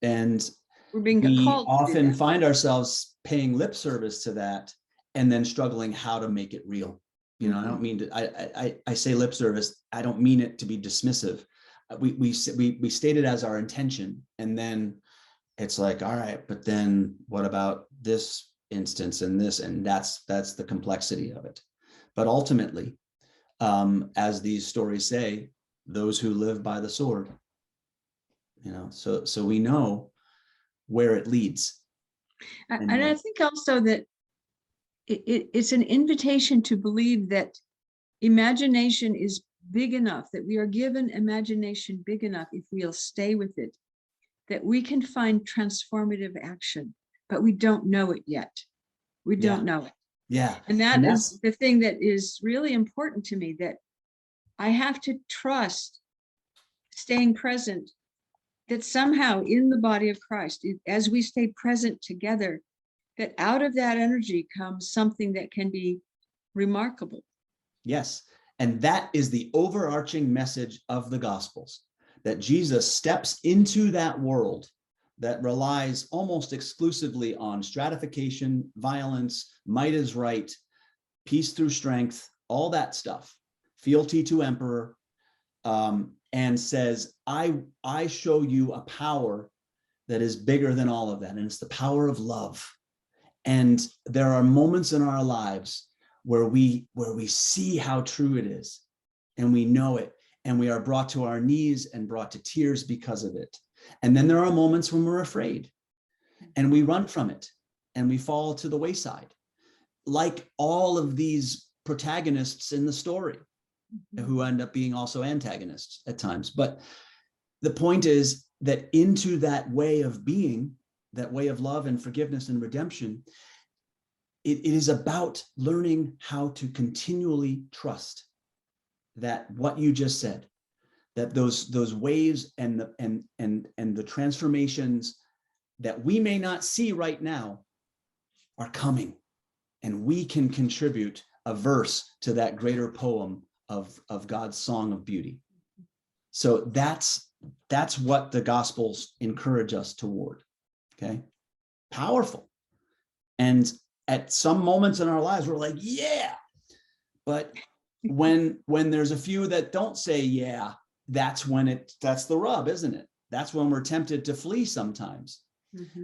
Speaker 1: And
Speaker 5: We're being
Speaker 1: we
Speaker 5: called to do
Speaker 1: often
Speaker 5: that.
Speaker 1: find ourselves paying lip service to that and then struggling how to make it real. You know, I don't mean to, I say lip service, I don't mean it to be dismissive. We state it as our intention, and then it's like, all right, but then what about this instance and this? And that's the complexity of it. But ultimately, as these stories say, those who live by the sword, you know, so we know where it leads.
Speaker 5: And I think also that it's an invitation to believe that imagination is big enough, that we are given imagination big enough, if we'll stay with it, that we can find transformative action, but we don't know it yet. We don't know it.
Speaker 1: Yeah.
Speaker 5: And that is the thing that is really important to me, that I have to trust, staying present, that somehow in the body of Christ, as we stay present together, that out of that energy comes something that can be remarkable.
Speaker 1: Yes. And that is the overarching message of the Gospels, that Jesus steps into that world that relies almost exclusively on stratification, violence, might is right, peace through strength, all that stuff, fealty to emperor, and says, I show you a power that is bigger than all of that. And it's the power of love. And there are moments in our lives where we see how true it is, and we know it, and we are brought to our knees and brought to tears because of it. And then there are moments when we're afraid and we run from it and we fall to the wayside, like all of these protagonists in the story, who end up being also antagonists at times. But the point is that into that way of being, that way of love and forgiveness and redemption, it is about learning how to continually trust that what you just said, that those waves and the transformations that we may not see right now are coming, and we can contribute a verse to that greater poem of God's song of beauty. So that's what the Gospels encourage us toward. Okay, powerful. And at some moments in our lives, we're like, yeah. But when there's a few that don't say yeah, that's the rub, isn't it? That's when we're tempted to flee sometimes.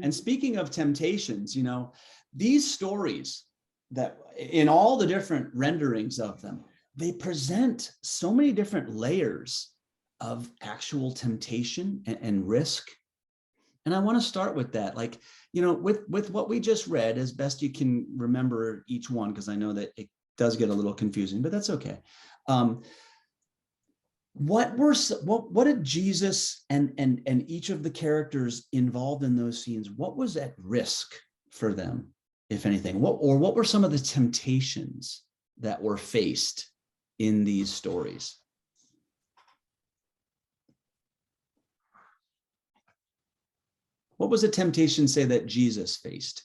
Speaker 1: And speaking of temptations, you know, these stories, that in all the different renderings of them, they present so many different layers of actual temptation and risk. And I want to start with that, like, you know, with what we just read, as best you can remember each one, because I know that it does get a little confusing, but that's okay. What did Jesus and each of the characters involved in those scenes, what was at risk for them, if anything? What were some of the temptations that were faced in these stories? What was the temptation, say, that Jesus faced?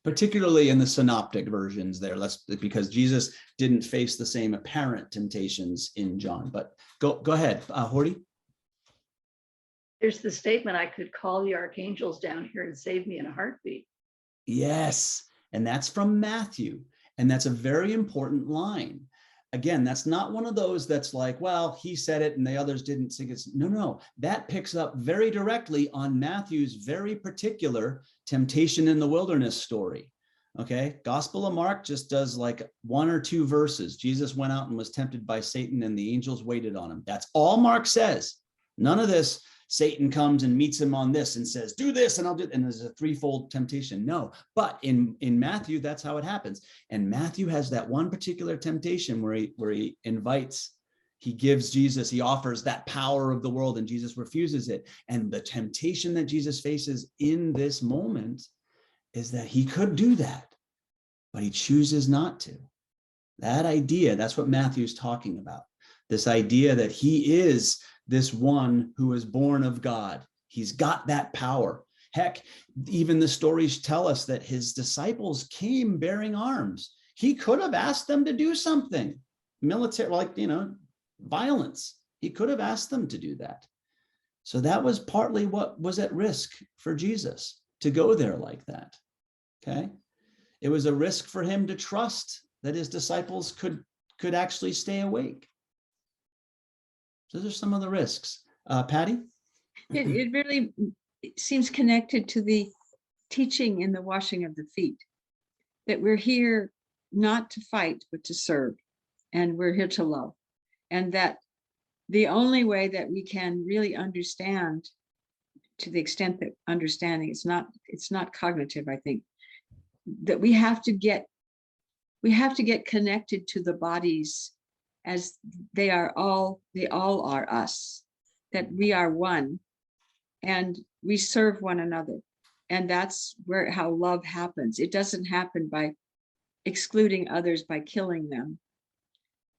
Speaker 1: Particularly in the synoptic versions there, because Jesus didn't face the same apparent temptations in John. But go ahead, Horty.
Speaker 6: There's the statement, I could call the archangels down here and save me in a heartbeat.
Speaker 1: Yes. And that's from Matthew. And that's a very important line. Again, that's not one of those that's like, well, he said it and the others didn't think it's, no, that picks up very directly on Matthew's very particular temptation in the wilderness story. Okay. Gospel of Mark just does like 1 or 2 verses. Jesus went out and was tempted by Satan and the angels waited on him. That's all Mark says. None of this, Satan comes and meets him on this and says, do this and I'll do it. And there's a 3-fold temptation. No, but in Matthew, that's how it happens. And Matthew has that one particular temptation where he invites, he gives Jesus, he offers that power of the world and Jesus refuses it. And the temptation that Jesus faces in this moment is that he could do that, but he chooses not to. That idea, that's what Matthew's talking about. This idea that he is this one who is born of God. He's got that power. Heck, even the stories tell us that his disciples came bearing arms. He could have asked them to do something military, like, violence. He could have asked them to do that. So that was partly what was at risk for Jesus, to go there like that. Okay. It was a risk for him to trust that his disciples could actually stay awake. So there's some of the risks. Patty?
Speaker 5: It really seems connected to the teaching in the washing of the feet, that we're here not to fight, but to serve, and we're here to love. And that the only way that we can really understand, to the extent that understanding, it's not cognitive, I think, that we have to get connected to the bodies as they all are us, that we are one and we serve one another. And that's how love happens. It doesn't happen by excluding others, by killing them.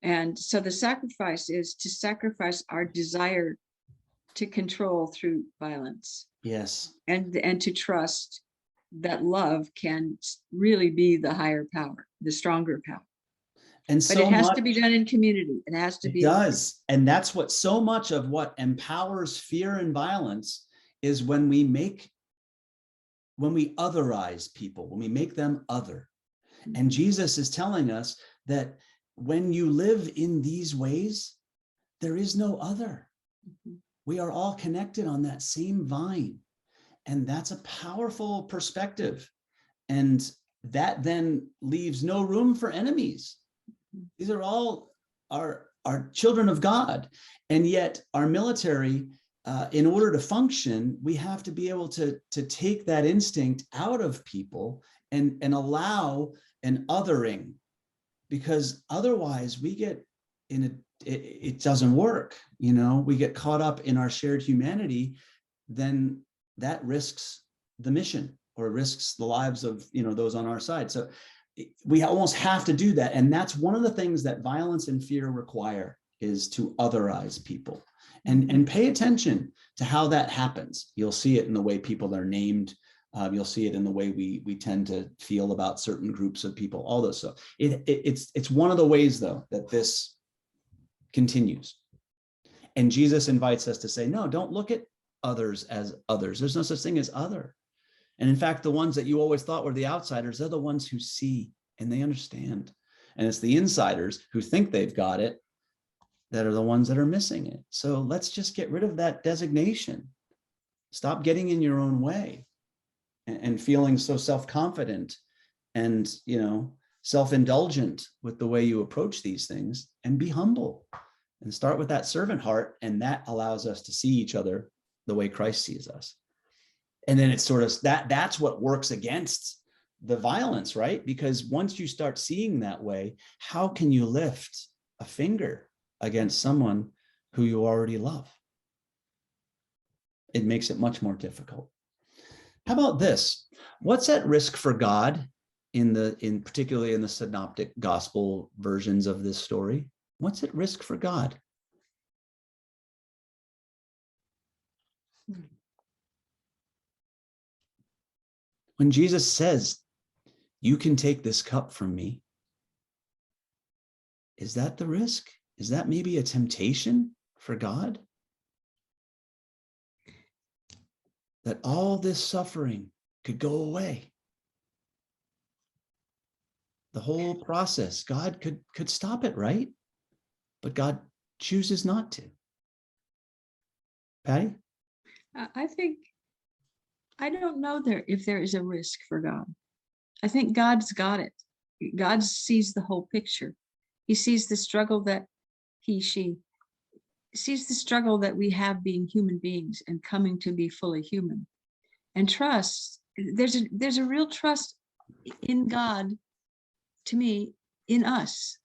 Speaker 5: And so the sacrifice is to sacrifice our desire to control through violence.
Speaker 1: Yes.
Speaker 5: And to trust that love can really be the higher power, the stronger power.
Speaker 1: And
Speaker 5: But it has to be done in community. It has to be.
Speaker 1: It does. And that's what so much of what empowers fear and violence is when we otherize people, when we make them other. And Jesus is telling us that when you live in these ways, there is no other. We are all connected on that same vine. And that's a powerful perspective. And that then leaves no room for enemies. These are all our children of God. And yet our military, in order to function, we have to be able to take that instinct out of people and allow an othering, because otherwise we get it doesn't work. We get caught up in our shared humanity, then that risks the mission or risks the lives of those on our side. So we almost have to do that. And that's one of the things that violence and fear require, is to otherize people and pay attention to how that happens. You'll see it in the way people are named. You'll see it in the way we tend to feel about certain groups of people, all those stuff. It's one of the ways, though, that this continues. And Jesus invites us to say, no, don't look at others as others. There's no such thing as other. And in fact, the ones that you always thought were the outsiders, they're the ones who see and they understand. And it's the insiders who think they've got it that are the ones that are missing it. So let's just get rid of that designation. Stop getting in your own way and feeling so self-confident and, self-indulgent with the way you approach these things, and be humble and start with that servant heart. And that allows us to see each other the way Christ sees us. And then it's sort of that's what works against the violence, right? Because once you start seeing that way, how can you lift a finger against someone who you already love? It makes it much more difficult. How about this? What's at risk for God particularly in the synoptic gospel versions of this story? What's at risk for God? When Jesus says, you can take this cup from me, is that the risk? Is that maybe a temptation for God? that all this suffering could go away. The whole process, God could stop it, right? But God chooses not to. Patty?
Speaker 5: I think, I don't know if there is a risk for God. I think God's got it. God sees the whole picture. He sees the struggle that she sees the struggle that we have being human beings and coming to be fully human. And trust, there's a real trust in God, to me, in us,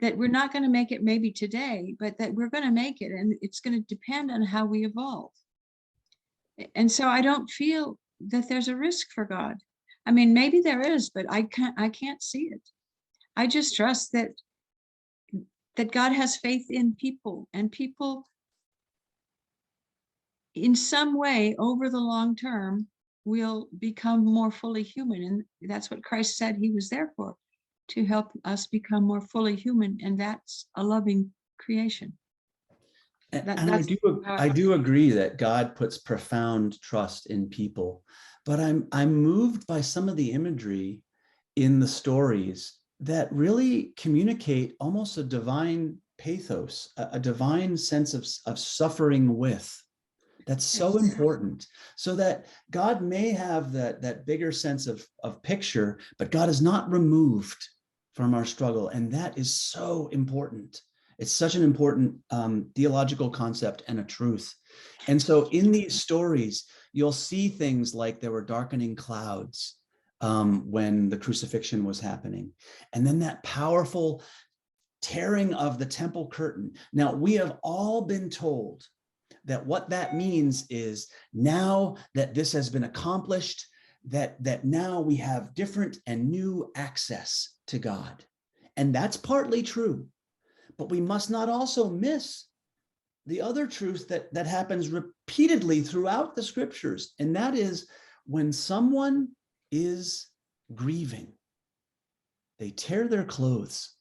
Speaker 5: that we're not going to make it maybe today, but that we're going to make it, and it's going to depend on how we evolve. And so I don't feel that there's a risk for God. I mean, maybe there is, but I can't see it. I just trust that God has faith in people, and people in some way over the long term will become more fully human. And that's what Christ said he was there for, to help us become more fully human. And that's a loving creation.
Speaker 1: And
Speaker 5: That's
Speaker 1: I do agree that God puts profound trust in people, but I'm moved by some of the imagery in the stories that really communicate almost a divine pathos, a divine sense of suffering with. That's so important. So that God may have that bigger sense of picture, but God is not removed from our struggle. And that is so important. It's such an important theological concept and a truth. And so in these stories, you'll see things like there were darkening clouds when the crucifixion was happening. And then that powerful tearing of the temple curtain. Now, we have all been told that what that means is, now that this has been accomplished, that now we have different and new access to God. And that's partly true. But we must not also miss the other truth that happens repeatedly throughout the scriptures. And that is, when someone is grieving, they tear their clothes.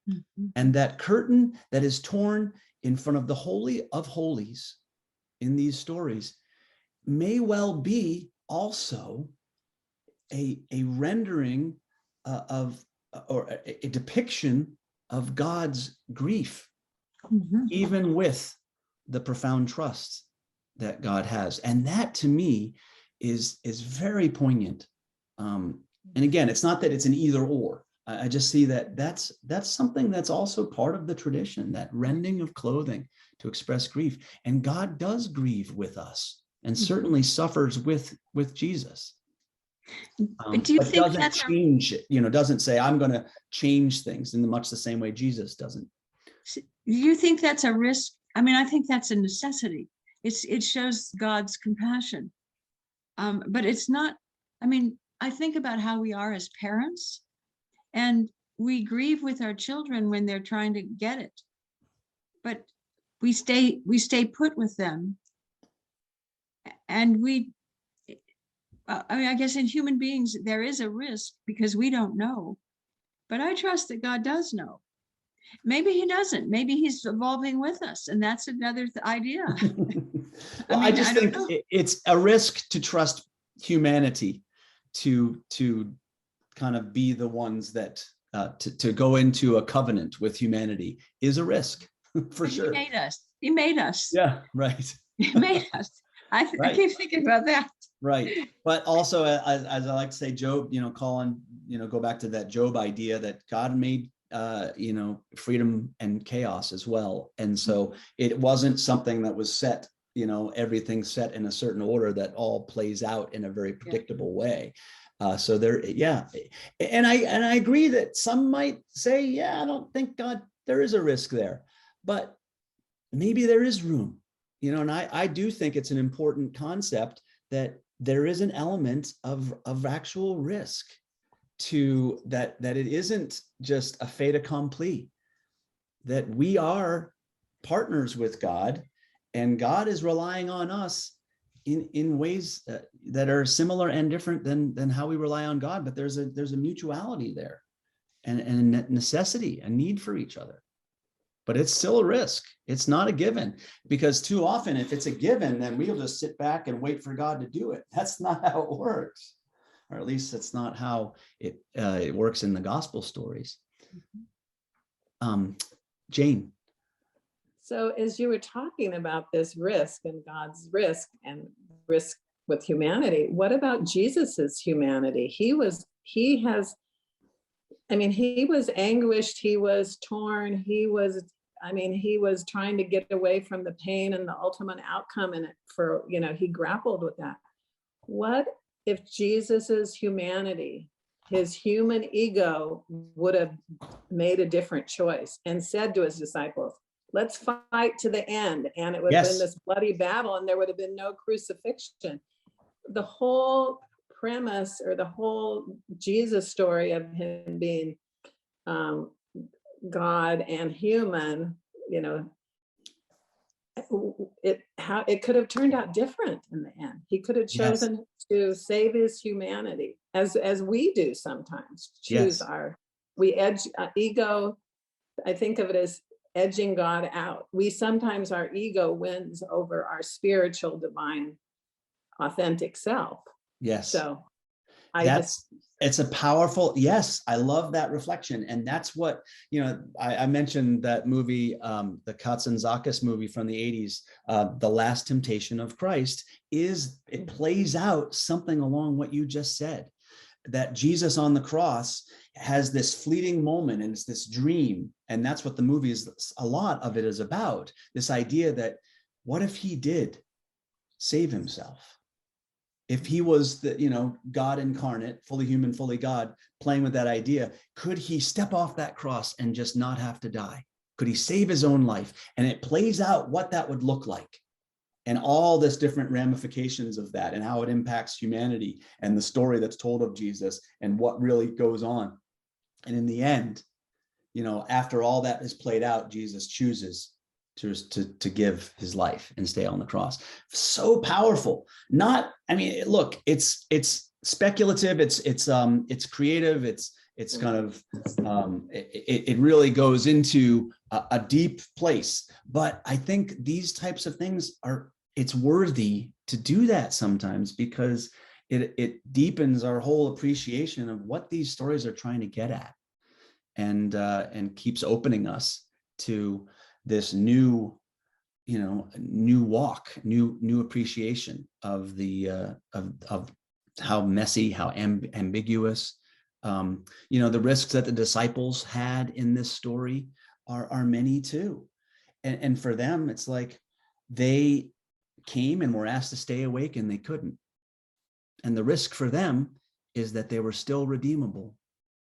Speaker 1: Mm-hmm. And that curtain that is torn in front of the Holy of Holies in these stories may well be also a rendering or a depiction of God's grief, mm-hmm. even with the profound trust that God has. And that, to me, is very poignant. And again, it's not that it's an either or. I just see that's something that's also part of the tradition, that rending of clothing to express grief. And God does grieve with us, and certainly suffers with Jesus.
Speaker 5: Do you think
Speaker 1: doesn't
Speaker 5: that's
Speaker 1: change it, doesn't say, I'm going to change things in much the same way Jesus doesn't.
Speaker 5: Do you think that's a risk? I mean, I think that's a necessity. It shows God's compassion. But it's not, I mean, I think about how we are as parents, and we grieve with our children when they're trying to get it. But we stay put with them. And I mean, I guess in human beings, there is a risk because we don't know. But I trust that God does know. Maybe he doesn't. Maybe he's evolving with us. And that's another idea.
Speaker 1: Well, I just think it's a risk to trust humanity to kind of be the ones that to go into a covenant with humanity is a risk for sure.
Speaker 5: He made us.
Speaker 1: Yeah, right.
Speaker 5: He made us. I keep thinking about that.
Speaker 1: Right. But also, as I like to say, Job, Colin, go back to that Job idea that God made, freedom and chaos as well. And so it wasn't something that was set, everything set in a certain order that all plays out in a very predictable way. So there, yeah. And I agree that some might say, yeah, I don't think there is a risk there, but maybe there is room, and I do think it's an important concept that there is an element of actual risk to that it isn't just a fait accompli, that we are partners with God, and God is relying on us in ways that are similar and different than how we rely on God. But there's a mutuality there, and a necessity, a need for each other. but it's still a risk. It's not a given, because too often if it's a given, then we'll just sit back and wait for God to do it. That's not how it works, or at least that's not how it works in the gospel stories. Jane.
Speaker 9: So as you were talking about this risk and God's risk and risk with humanity, what about Jesus's humanity? He was anguished, he was torn, he was trying to get away from the pain and the ultimate outcome in it he grappled with that. What if Jesus's humanity, his human ego, would have made a different choice and said to his disciples, let's fight to the end? And it would have been this bloody battle and there would have been no crucifixion. The whole premise, or the whole Jesus story of him being God and human, it could have turned out different in the end. He could have chosen to save his humanity, as we do sometimes. We edge ego. I think of it as edging God out. We sometimes, our ego wins over our spiritual, divine, authentic self.
Speaker 1: Yes.
Speaker 9: So
Speaker 1: it's a powerful, yes, I love that reflection. And that's what, I mentioned that movie, the Katsantzakis movie from the 80s, The Last Temptation of Christ, it plays out something along what you just said, that Jesus on the cross has this fleeting moment and it's this dream. And that's what the movie is, a lot of it is about, this idea that what if he did save himself? If he was God incarnate, fully human, fully God, playing with that idea, could he step off that cross and just not have to die? Could he save his own life? And it plays out what that would look like and all this different ramifications of that and how it impacts humanity and the story that's told of Jesus and what really goes on. And in the end, after all that is played out, Jesus chooses to give his life and stay on the cross. So powerful. Look, it's speculative. It's creative. It's kind of, it really goes into a deep place. But I think these types of things it's worthy to do that sometimes, because it deepens our whole appreciation of what these stories are trying to get at, and keeps opening us to this new walk, new appreciation of the of how messy, how ambiguous, the risks that the disciples had in this story are many too. And for them, it's like they came and were asked to stay awake and they couldn't. And the risk for them is that they were still redeemable.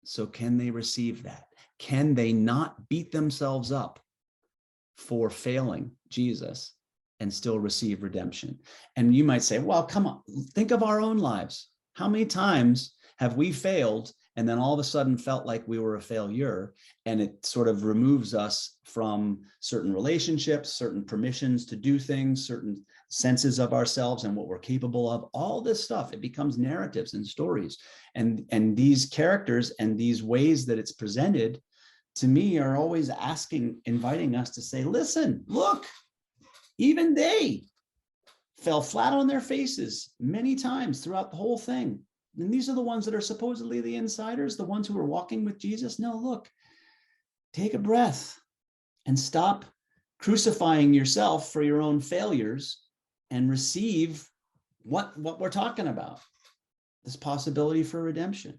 Speaker 1: So can they receive that? Can they not beat themselves up for failing Jesus and still receive redemption? And you might say, well, come on, think of our own lives. How many times have we failed and then all of a sudden felt like we were a failure, and it sort of removes us from certain relationships, certain permissions to do things, certain senses of ourselves and what we're capable of, all this stuff. It becomes narratives and stories. And these characters and these ways that it's presented, to me, are always inviting us to say, listen, look, even they fell flat on their faces many times throughout the whole thing. And these are the ones that are supposedly the insiders, the ones who are walking with Jesus. No, look, take a breath and stop crucifying yourself for your own failures and receive what we're talking about, this possibility for redemption.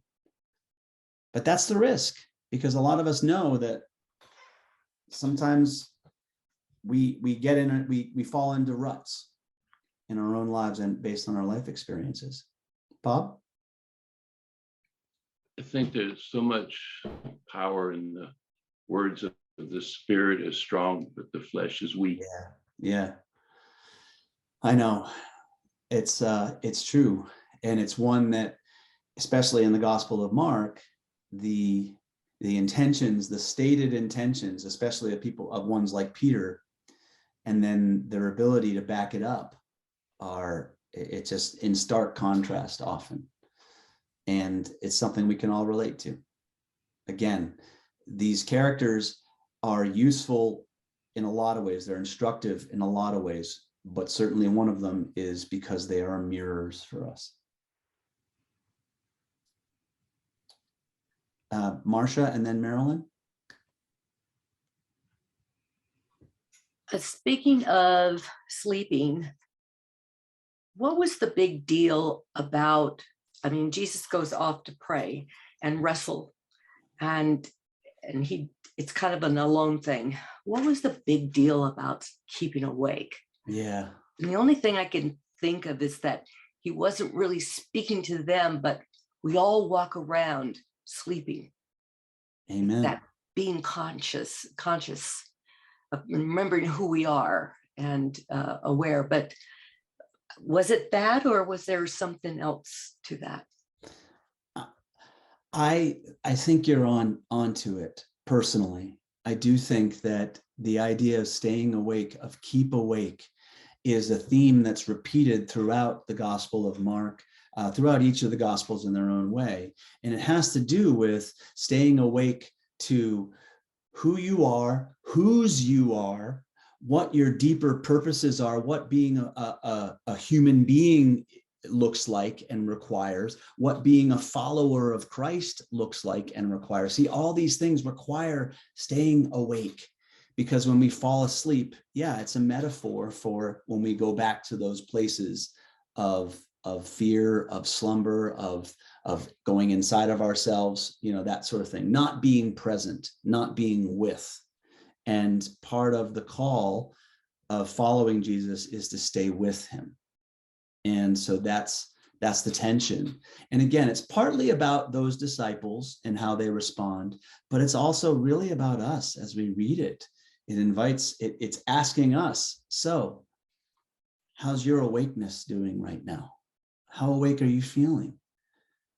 Speaker 1: But that's the risk, because a lot of us know that sometimes we get in, we fall into ruts in our own lives and based on our life experiences. Bob?
Speaker 10: I think there's so much power in the words of the spirit is strong, but the flesh is weak.
Speaker 1: Yeah. I know. It's true. And it's one that, especially in the Gospel of Mark, the intentions, the stated intentions, especially of ones like Peter, and then their ability to back it up it's just in stark contrast often. And it's something we can all relate to. Again, these characters are useful in a lot of ways. They're instructive in a lot of ways, but certainly one of them is because they are mirrors for us. Marcia and then Marilyn.
Speaker 8: Speaking of sleeping, what was the big deal about, I mean, Jesus goes off to pray and wrestle, and it's kind of an alone thing. What was the big deal about keeping awake?
Speaker 1: Yeah.
Speaker 8: And the only thing I can think of is that he wasn't really speaking to them, but we all walk around sleeping.
Speaker 1: Amen.
Speaker 8: That being conscious of remembering who we are and aware. But was it that, or was there something else to that?
Speaker 1: I think you're onto it personally. I do think that the idea of staying awake, of keep awake, is a theme that's repeated throughout the Gospel of Mark, throughout each of the Gospels in their own way. And it has to do with staying awake to who you are, whose you are, what your deeper purposes are, what being a human being looks like and requires, what being a follower of Christ looks like and requires. See, all these things require staying awake, because when we fall asleep, yeah, it's a metaphor for when we go back to those places of fear, of slumber, of going inside of ourselves, that sort of thing, not being present, not being with. And part of the call of following Jesus is to stay with him. And so that's the tension. And again, it's partly about those disciples and how they respond, but it's also really about us as we read it. It's asking us, so how's your awakeness doing right now? How awake are you feeling?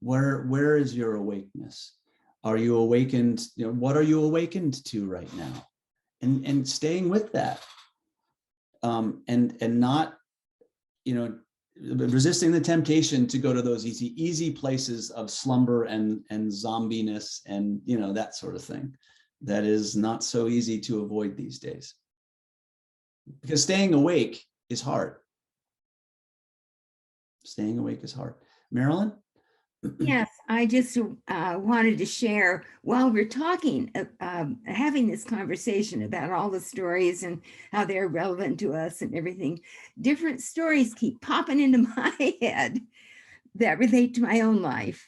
Speaker 1: Where is your awakeness? Are you awakened? What are you awakened to right now? And staying with that, and not, resisting the temptation to go to those easy places of slumber and zombiness and that sort of thing. That is not so easy to avoid these days, because staying awake is hard. Staying awake is hard. Marilyn?
Speaker 3: Yes, I just wanted to share while we're talking, having this conversation about all the stories and how they're relevant to us and everything. Different stories keep popping into my head that relate to my own life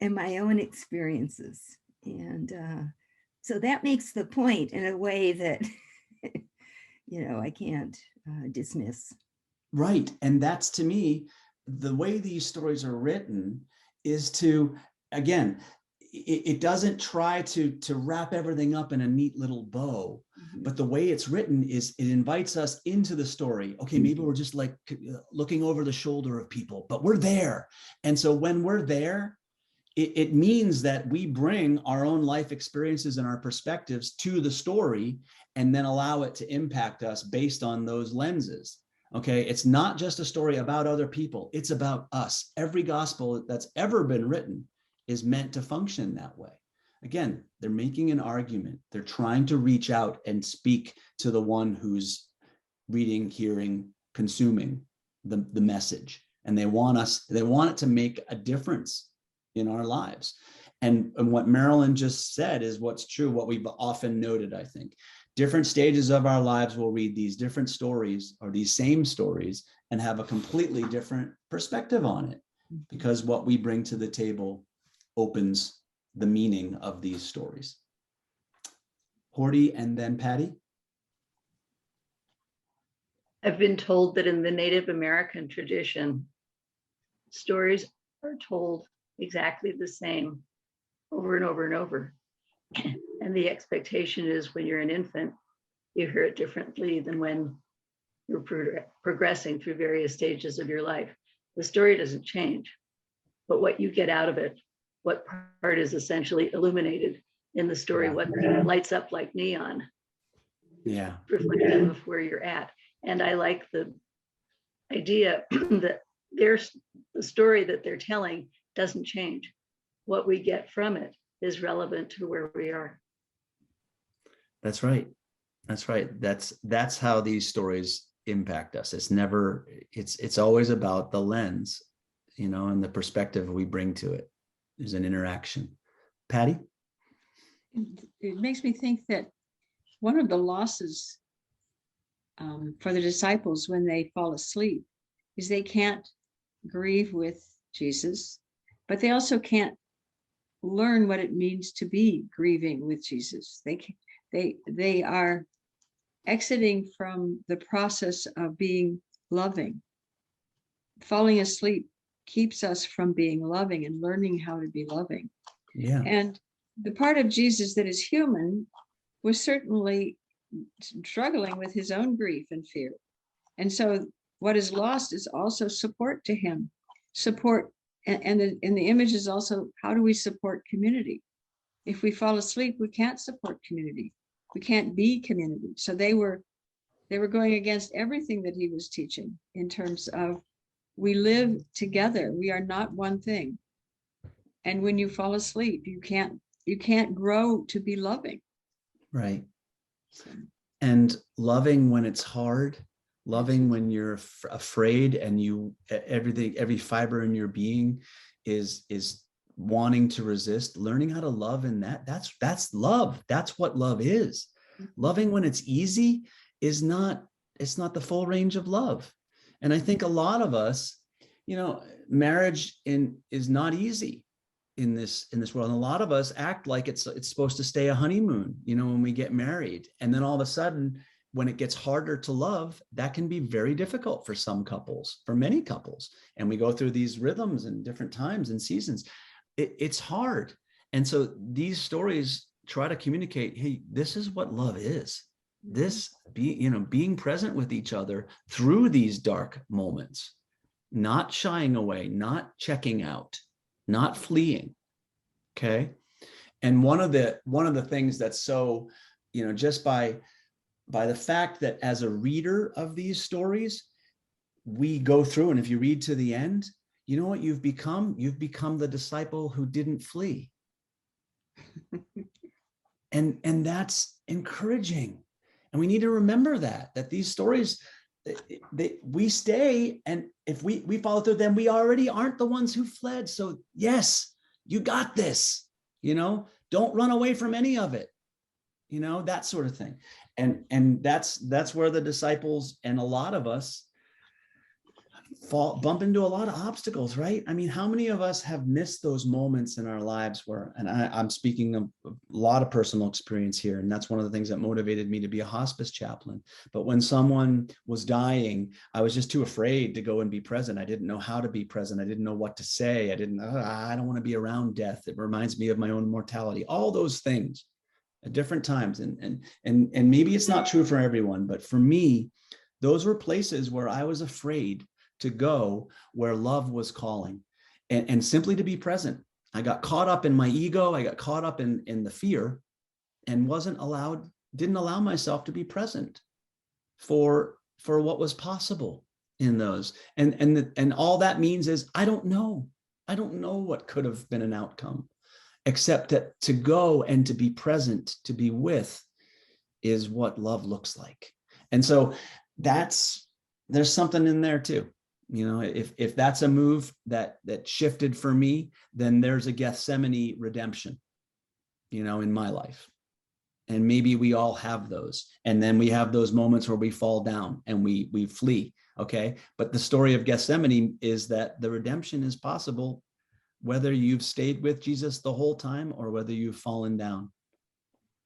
Speaker 3: and my own experiences. And so that makes the point in a way that, I can't dismiss.
Speaker 1: Right. And that's, to me, the way these stories are written is to, again, it doesn't try to wrap everything up in a neat little bow, but the way it's written is it invites us into the story. Okay, maybe we're just like looking over the shoulder of people, but we're there. And so when we're there, it means that we bring our own life experiences and our perspectives to the story and then allow it to impact us based on those lenses. Okay, it's not just a story about other people, it's about us. Every gospel that's ever been written is meant to function that way. Again, they're making an argument. They're trying to reach out and speak to the one who's reading, hearing, consuming the message. And they want it to make a difference in our lives. And what Marilyn just said is what's true, what we've often noted, I think. Different stages of our lives will read these different stories or these same stories and have a completely different perspective on it, because what we bring to the table opens the meaning of these stories. Horty and then Patty.
Speaker 6: I've been told that in the Native American tradition, stories are told exactly the same over and over and over. And the expectation is when you're an infant, you hear it differently than when you're progressing through various stages of your life. The story doesn't change, but what you get out of it, what part is essentially illuminated in the story, what lights up like neon, reflective of where you're at. And I like the idea that the story that they're telling doesn't change. What we get from it is relevant to where we are.
Speaker 1: That's right. That's right. That's how these stories impact us. It's always about the lens, and the perspective we bring to it. There's an interaction. Patty?
Speaker 5: It makes me think that one of the losses for the disciples when they fall asleep is they can't grieve with Jesus, but they also can't learn what it means to be grieving with Jesus. They are exiting from the process of being loving. Falling asleep keeps us from being loving and learning how to be loving.
Speaker 1: Yeah.
Speaker 5: And the part of Jesus that is human was certainly struggling with his own grief and fear. And so what is lost is also support to him. Support, and the image is also, how do we support community? If we fall asleep, we can't support community. We can't be community. So they were going against everything that he was teaching in terms of, we live together. We are not one thing. And when you fall asleep, you can't grow to be loving.
Speaker 1: Right. And loving when it's hard, loving when you're afraid, and every fiber in your being is wanting to resist, learning how to love in that's love. That's what love is. Loving when it's easy it's not the full range of love. And I think a lot of us, marriage is not easy in this world. And a lot of us act like it's supposed to stay a honeymoon, when we get married. And then all of a sudden, when it gets harder to love, that can be very difficult for some couples, for many couples. And we go through these rhythms and different times and seasons. It's hard. And so these stories try to communicate, hey, this is what love is. This being present with each other through these dark moments, not shying away, not checking out, not fleeing. Okay. And one of the things that's so, just by the fact that as a reader of these stories, we go through, and if you read to the end, you know what you've become? You've become the disciple who didn't flee. and that's encouraging. And we need to remember that these stories, we stay, and if we follow through them, we already aren't the ones who fled. So yes, you got this, don't run away from any of it, that sort of thing. And that's where the disciples and a lot of us bump into a lot of obstacles, right? I mean, how many of us have missed those moments in our lives where, and I'm speaking of a lot of personal experience here, and that's one of the things that motivated me to be a hospice chaplain. But when someone was dying, I was just too afraid to go and be present. I didn't know how to be present. I didn't know what to say. I don't want to be around death. It reminds me of my own mortality, all those things at different times. And maybe it's not true for everyone, but for me, those were places where I was afraid to go, where love was calling, and simply to be present. I got caught up in my ego. I got caught up in the fear, and didn't allow myself to be present for what was possible in those. And all that means is, I don't know what could have been an outcome, except that to go and to be present, to be with, is what love looks like. And so there's something in there too. If that's a move that shifted for me, then there's a Gethsemane redemption, in my life. And maybe we all have those. And then we have those moments where we fall down and we flee. Okay. But the story of Gethsemane is that the redemption is possible, whether you've stayed with Jesus the whole time or whether you've fallen down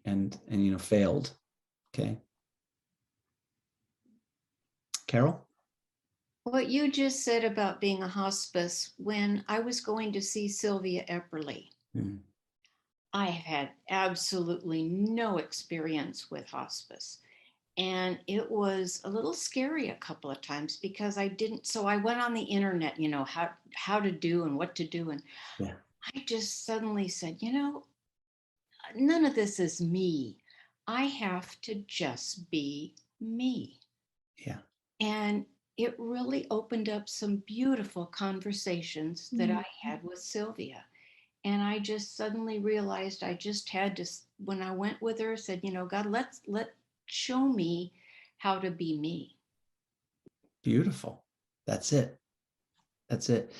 Speaker 1: and failed. Okay. Carol?
Speaker 2: What you just said about being a hospice, when I was going to see Sylvia Epperly, I had absolutely no experience with hospice. And it was a little scary a couple of times because so I went on the internet, how to do and what to do. And yeah. I just suddenly said, none of this is me. I have to just be me.
Speaker 1: Yeah.
Speaker 2: And it really opened up some beautiful conversations that I had with Sylvia. And I just suddenly realized I just had to, when I went with her, said, God, let show me how to be me.
Speaker 1: Beautiful. That's it. That's it.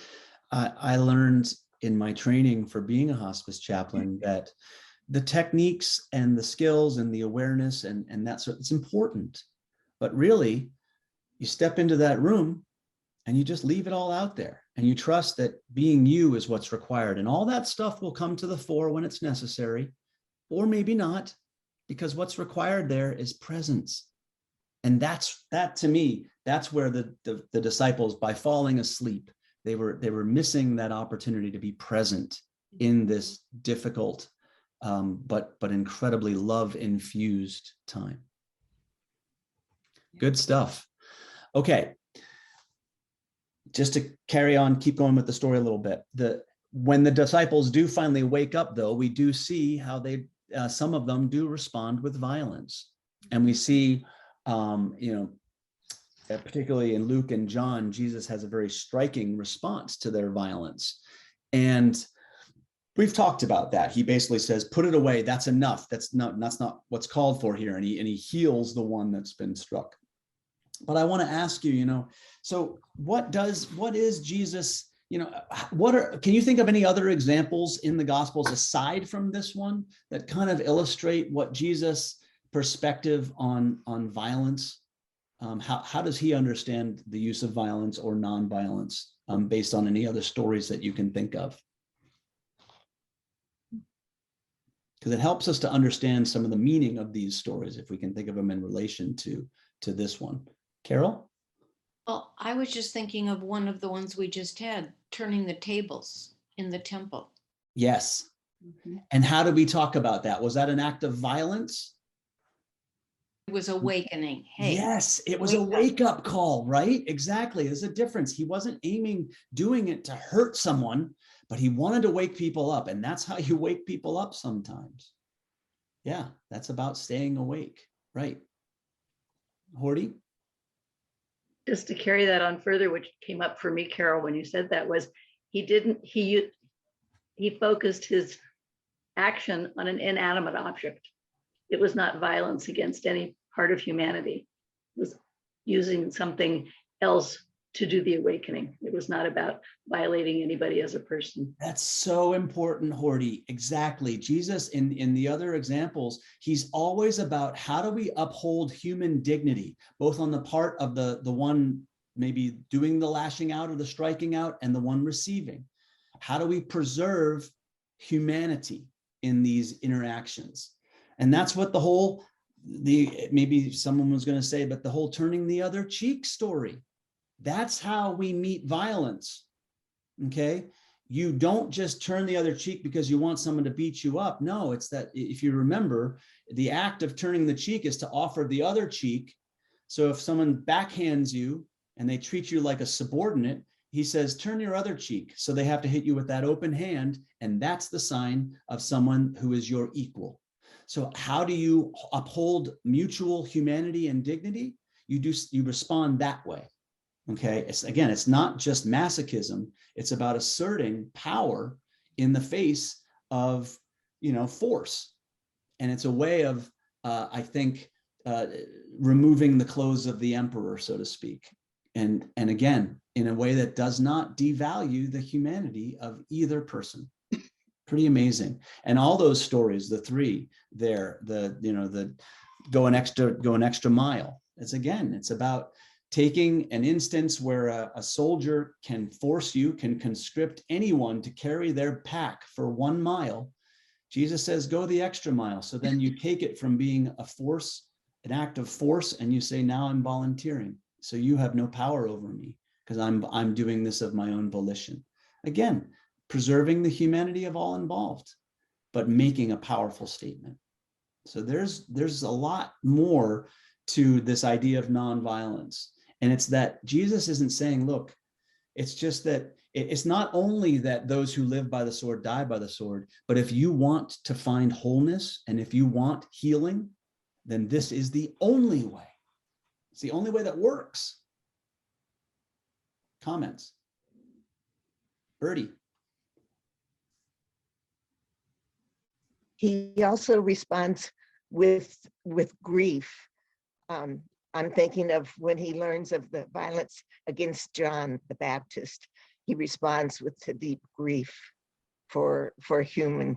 Speaker 1: I learned in my training for being a hospice chaplain that the techniques and the skills and the awareness and that sort, it's important. But really, you step into that room and you just leave it all out there. And you trust that being you is what's required. And all that stuff will come to the fore when it's necessary, or maybe not, because what's required there is presence. And that to me, that's where the disciples, by falling asleep, they were missing that opportunity to be present in this difficult, but incredibly love-infused time. Good stuff. Okay. Just to carry on, keep going with the story a little bit. When the disciples do finally wake up, though, we do see how some of them do respond with violence. And we see, particularly in Luke and John, Jesus has a very striking response to their violence. And we've talked about that. He basically says, put it away. That's enough. That's not what's called for here. And he heals the one that's been struck. But I want to ask you, so what is Jesus, can you think of any other examples in the Gospels aside from this one that kind of illustrate what Jesus' perspective on violence, how does he understand the use of violence or nonviolence based on any other stories that you can think of? Because it helps us to understand some of the meaning of these stories if we can think of them in relation to this one. Carol?
Speaker 2: Well, I was just thinking of one of the ones we just had, turning the tables in the temple.
Speaker 1: Yes.
Speaker 2: Mm-hmm.
Speaker 1: And how did we talk about that? Was that an act of violence?
Speaker 2: It was awakening. Hey,
Speaker 1: yes, it was a wake-up call, right? Exactly. There's a difference. He wasn't doing it to hurt someone, but he wanted to wake people up. And that's how you wake people up sometimes. Yeah, that's about staying awake, right? Horty?
Speaker 6: Just to carry that on further, which came up for me, Carol, when you said that, was he focused his action on an inanimate object. It was not violence against any part of humanity. It was using something else to do the awakening. It was not about violating anybody as a person.
Speaker 1: That's so important, Horty. Exactly. Jesus, in the other examples, he's always about how do we uphold human dignity, both on the part of the one maybe doing the lashing out or the striking out and the one receiving. How do we preserve humanity in these interactions? And that's what maybe someone was going to say, but the whole turning the other cheek story. That's how we meet violence, okay? You don't just turn the other cheek because you want someone to beat you up. No, it's that if you remember, the act of turning the cheek is to offer the other cheek. So if someone backhands you and they treat you like a subordinate, he says, turn your other cheek. So they have to hit you with that open hand. And that's the sign of someone who is your equal. So how do you uphold mutual humanity and dignity? You respond that way. Okay, it's not just masochism. It's about asserting power in the face of, force. And it's a way of, I think, removing the clothes of the emperor, so to speak. And again, in a way that does not devalue the humanity of either person. Pretty amazing. And all those stories, the three there, the go an extra mile. It's about taking an instance where a soldier can conscript anyone to carry their pack for 1 mile. Jesus says, go the extra mile. So then you take it from being an act of force, and you say, now I'm volunteering. So you have no power over me because I'm doing this of my own volition. Again, preserving the humanity of all involved, but making a powerful statement. So there's a lot more to this idea of nonviolence. And it's that Jesus isn't saying, look, it's just that it's not only that those who live by the sword die by the sword, but if you want to find wholeness and if you want healing, then this is the only way. It's the only way that works. Comments? Birdie.
Speaker 11: He also responds with grief. I'm thinking of when he learns of the violence against John the Baptist, he responds with deep grief for human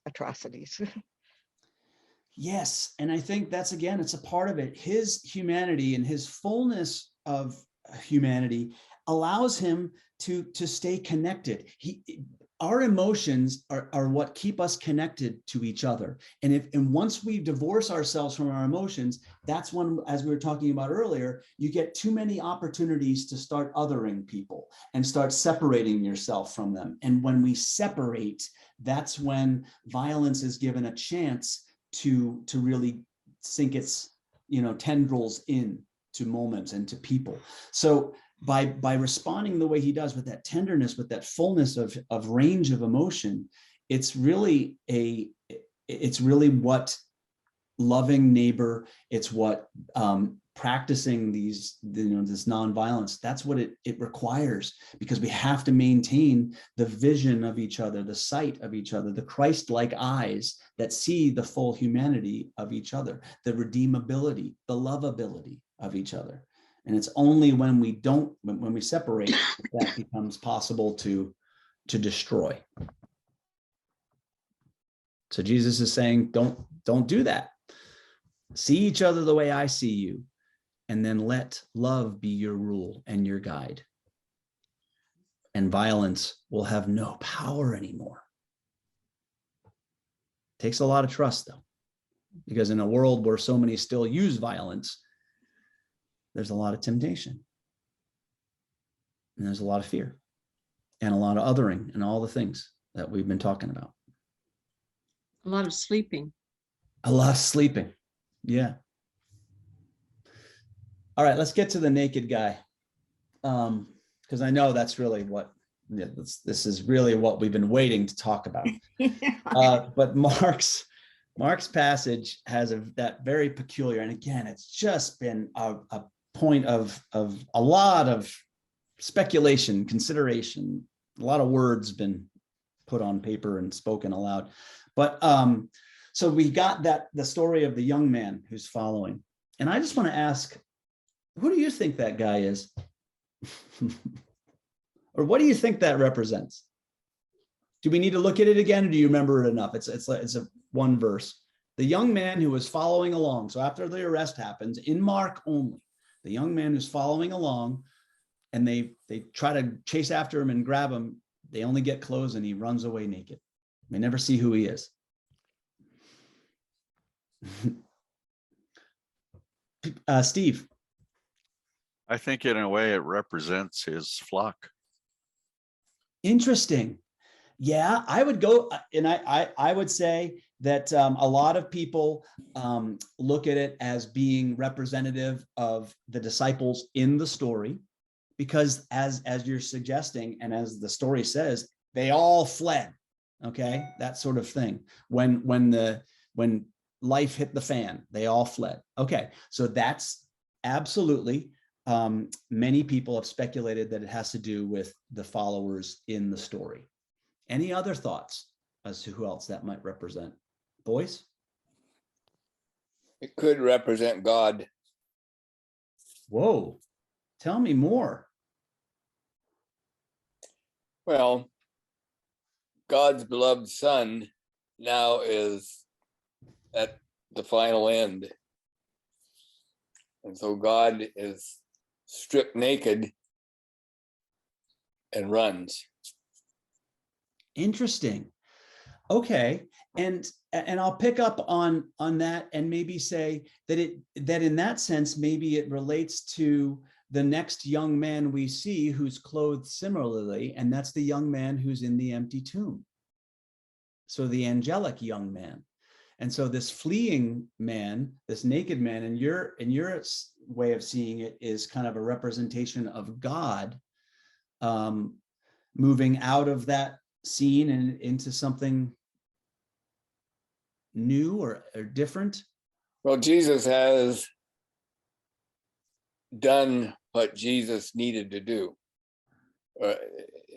Speaker 11: atrocities.
Speaker 1: Yes, and I think that's, again, it's a part of it. His humanity and his fullness of humanity allows him to stay connected. Our emotions are what keep us connected to each other. And once we divorce ourselves from our emotions, that's when, as we were talking about earlier, you get too many opportunities to start othering people and start separating yourself from them. And when we separate, that's when violence is given a chance to really sink its tendrils in to moments and to people. So by responding the way he does, with that tenderness, with that fullness of range of emotion, it's really what loving neighbor, it's what practicing this nonviolence, that's what it requires, because we have to maintain the vision of each other, the sight of each other, the Christ-like eyes that see the full humanity of each other, the redeemability, the lovability of each other. And it's only when we separate, that becomes possible to destroy. So Jesus is saying, don't do that. See each other the way I see you, and then let love be your rule and your guide. And violence will have no power anymore. Takes a lot of trust, though, because in a world where so many still use violence, there's a lot of temptation, and there's a lot of fear, and a lot of othering, and all the things that we've been talking about.
Speaker 5: A lot of sleeping.
Speaker 1: A lot of sleeping. Yeah. All right, let's get to the naked guy. Because I know that's really what, this is really what we've been waiting to talk about. But Mark's passage has that very peculiar, and again, it's just been a point of a lot of speculation, consideration, a lot of words been put on paper and spoken aloud. But so we got the story of the young man who's following. And I just want to ask, who do you think that guy is? Or what do you think that represents? Do we need to look at it again, or do you remember it enough? It's a one verse. The young man who was following along. So after the arrest happens, in Mark only, the young man who's following along, and they try to chase after him and grab him. They only get clothes, and he runs away naked. We never see who he is. Steve.
Speaker 12: I think in a way it represents his flock.
Speaker 1: Interesting. Yeah, I would go, and I would say that a lot of people look at it as being representative of the disciples in the story, because as you're suggesting, and as the story says, they all fled. Okay, that sort of thing. When life hit the fan, they all fled. Okay, so that's absolutely. Many people have speculated that it has to do with the followers in the story. Any other thoughts as to who else that might represent? Boys?
Speaker 13: It could represent God.
Speaker 1: Whoa, tell me more.
Speaker 13: Well, God's beloved son now is at the final end. And so God is stripped naked and runs.
Speaker 1: Interesting. Okay. And I'll pick up on that and maybe say that in that sense, maybe it relates to the next young man we see who's clothed similarly, and that's the young man who's in the empty tomb. So the angelic young man. And so this fleeing man, this naked man, in your way of seeing it, is kind of a representation of God moving out of that scene and into something new or different.
Speaker 13: Well, Jesus has done what Jesus needed to do.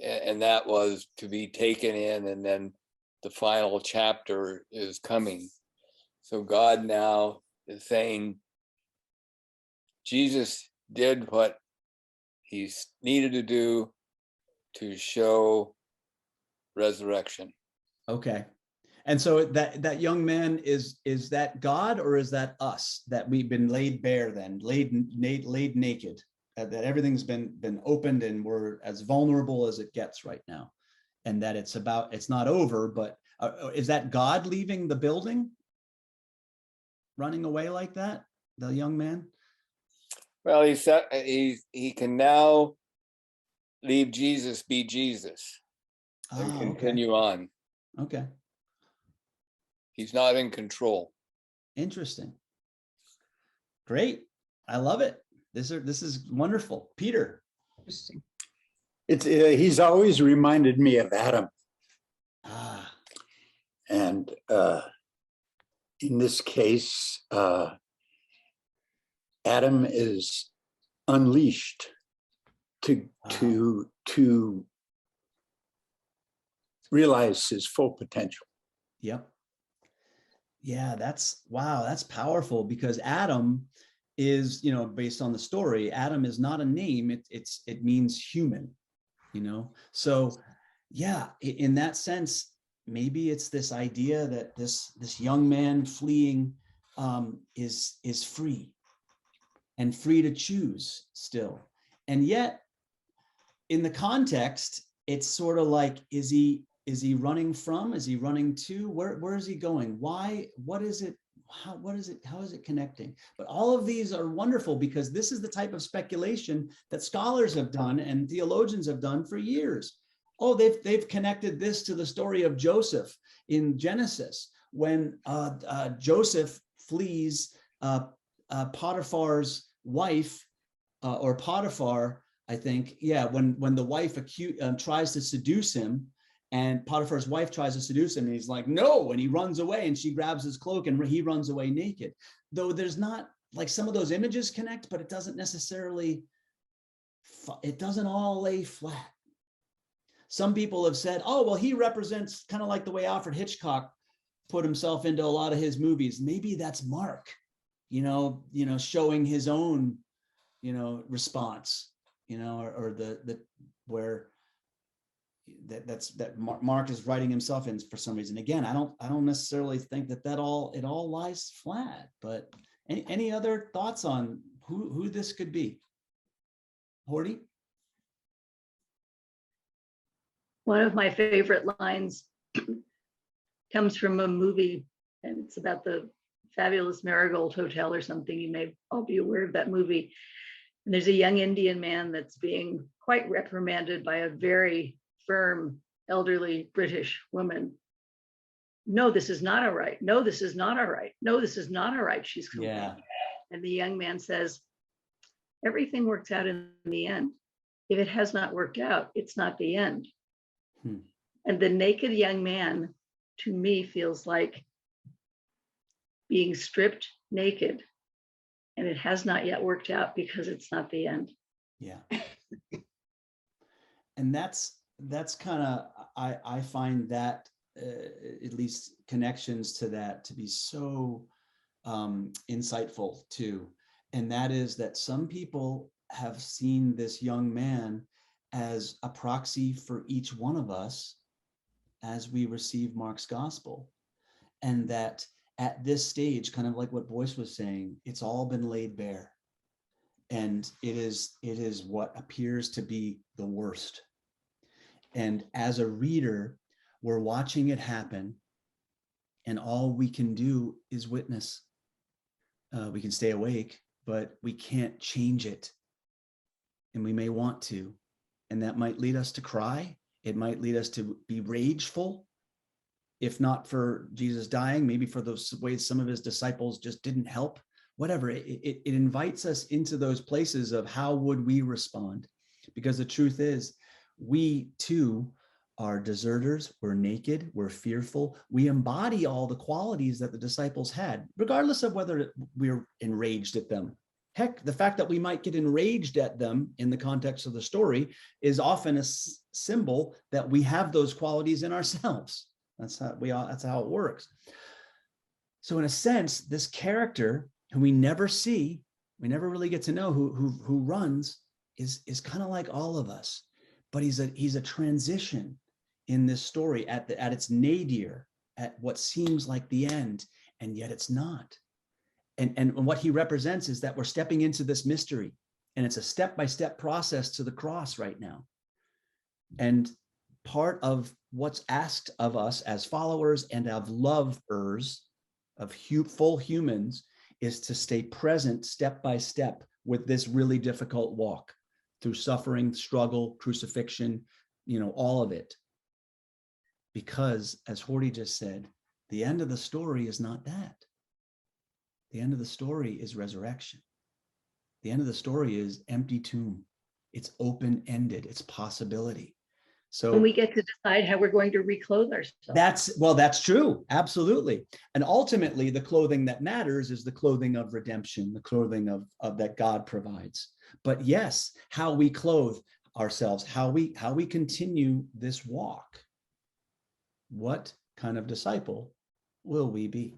Speaker 13: And that was to be taken in, and then the final chapter is coming. So God now is saying Jesus did what he needed to do to show resurrection.
Speaker 1: Okay. And so that young man is that God, or is that us, that we've been laid bare, then laid naked, that everything's been opened and we're as vulnerable as it gets right now, and that it's not over, but is that God leaving the building, running away like that, the young man?
Speaker 13: Well, he said he can now leave Jesus be Jesus and continue on.
Speaker 1: Okay.
Speaker 13: He's not in control.
Speaker 1: Interesting. Great. I love it. This is wonderful. Peter.
Speaker 5: Interesting.
Speaker 14: He's always reminded me of Adam. And in this case, Adam is unleashed to realize his full potential.
Speaker 1: Yep. Yeah, that's powerful, because Adam is, based on the story, Adam is not a name. It means human, So yeah, in that sense, maybe it's this idea that this young man fleeing is free, and free to choose still. And yet in the context, it's sort of like, is he running from? Is he running to? Where is he going? Why? What is it? How is it connecting? But all of these are wonderful, because this is the type of speculation that scholars have done and theologians have done for years. Oh, they've connected this to the story of Joseph in Genesis, when Joseph flees Potiphar's wife, or Potiphar, I think. Yeah, when the wife tries to seduce him. And Potiphar's wife tries to seduce him, and he's like, no, and he runs away, and she grabs his cloak and he runs away naked. Though there's not, like, some of those images connect, but it doesn't all lay flat. Some people have said, oh, well, he represents, kind of like the way Alfred Hitchcock put himself into a lot of his movies. Maybe that's Mark, showing his own, response, or the where that Mark is writing himself in for some reason. Again, I don't necessarily think that it all lies flat, but any other thoughts on who this could be? Horty?
Speaker 6: One of my favorite lines comes from a movie, and it's about the Fabulous Marigold Hotel or something. You may all be aware of that movie. And there's a young Indian man that's being quite reprimanded by a very firm, elderly British woman. No, this is not all right. No, this is not all right. No, this is not all right. She's complaining. Yeah. And the young man says, everything works out in the end. If it has not worked out, it's not the end. And the naked young man, to me, feels like being stripped naked, and it has not yet worked out because it's not the end.
Speaker 1: Yeah. And that's kind of, I find that at least connections to that to be so insightful too. And that is that some people have seen this young man as a proxy for each one of us as we receive Mark's gospel. And that at this stage, kind of like what Boyce was saying, it's all been laid bare. And it is what appears to be the worst. And as a reader, we're watching it happen, and all we can do is witness. We can stay awake, but we can't change it. And we may want to, and that might lead us to cry. It might lead us to be rageful, if not for Jesus dying, maybe for those ways some of his disciples just didn't help. Whatever, it invites us into those places of how would we respond? Because the truth is, we too are deserters, we're naked, we're fearful, we embody all the qualities that the disciples had, regardless of whether we're enraged at them. Heck, the fact that we might get enraged at them in the context of the story is often a symbol that we have those qualities in ourselves. That's how it works. So in a sense, this character who we never see, we never really get to know who runs, is kind of like all of us, but he's a transition in this story at its nadir, at what seems like the end, and yet it's not. And what he represents is that we're stepping into this mystery, and it's a step-by-step process to the cross right now. And part of what's asked of us as followers and of lovers, of full humans, is to stay present step by step with this really difficult walk through suffering, struggle, crucifixion, all of it. Because, as Horty just said, the end of the story is not that. The end of the story is resurrection. The end of the story is empty tomb. It's open-ended. It's possibility. So
Speaker 6: And we get to decide how we're going to reclothe ourselves.
Speaker 1: That's true. Absolutely. And ultimately, the clothing that matters is the clothing of redemption, the clothing of that God provides. But yes, how we clothe ourselves, how we continue this walk. What kind of disciple will we be?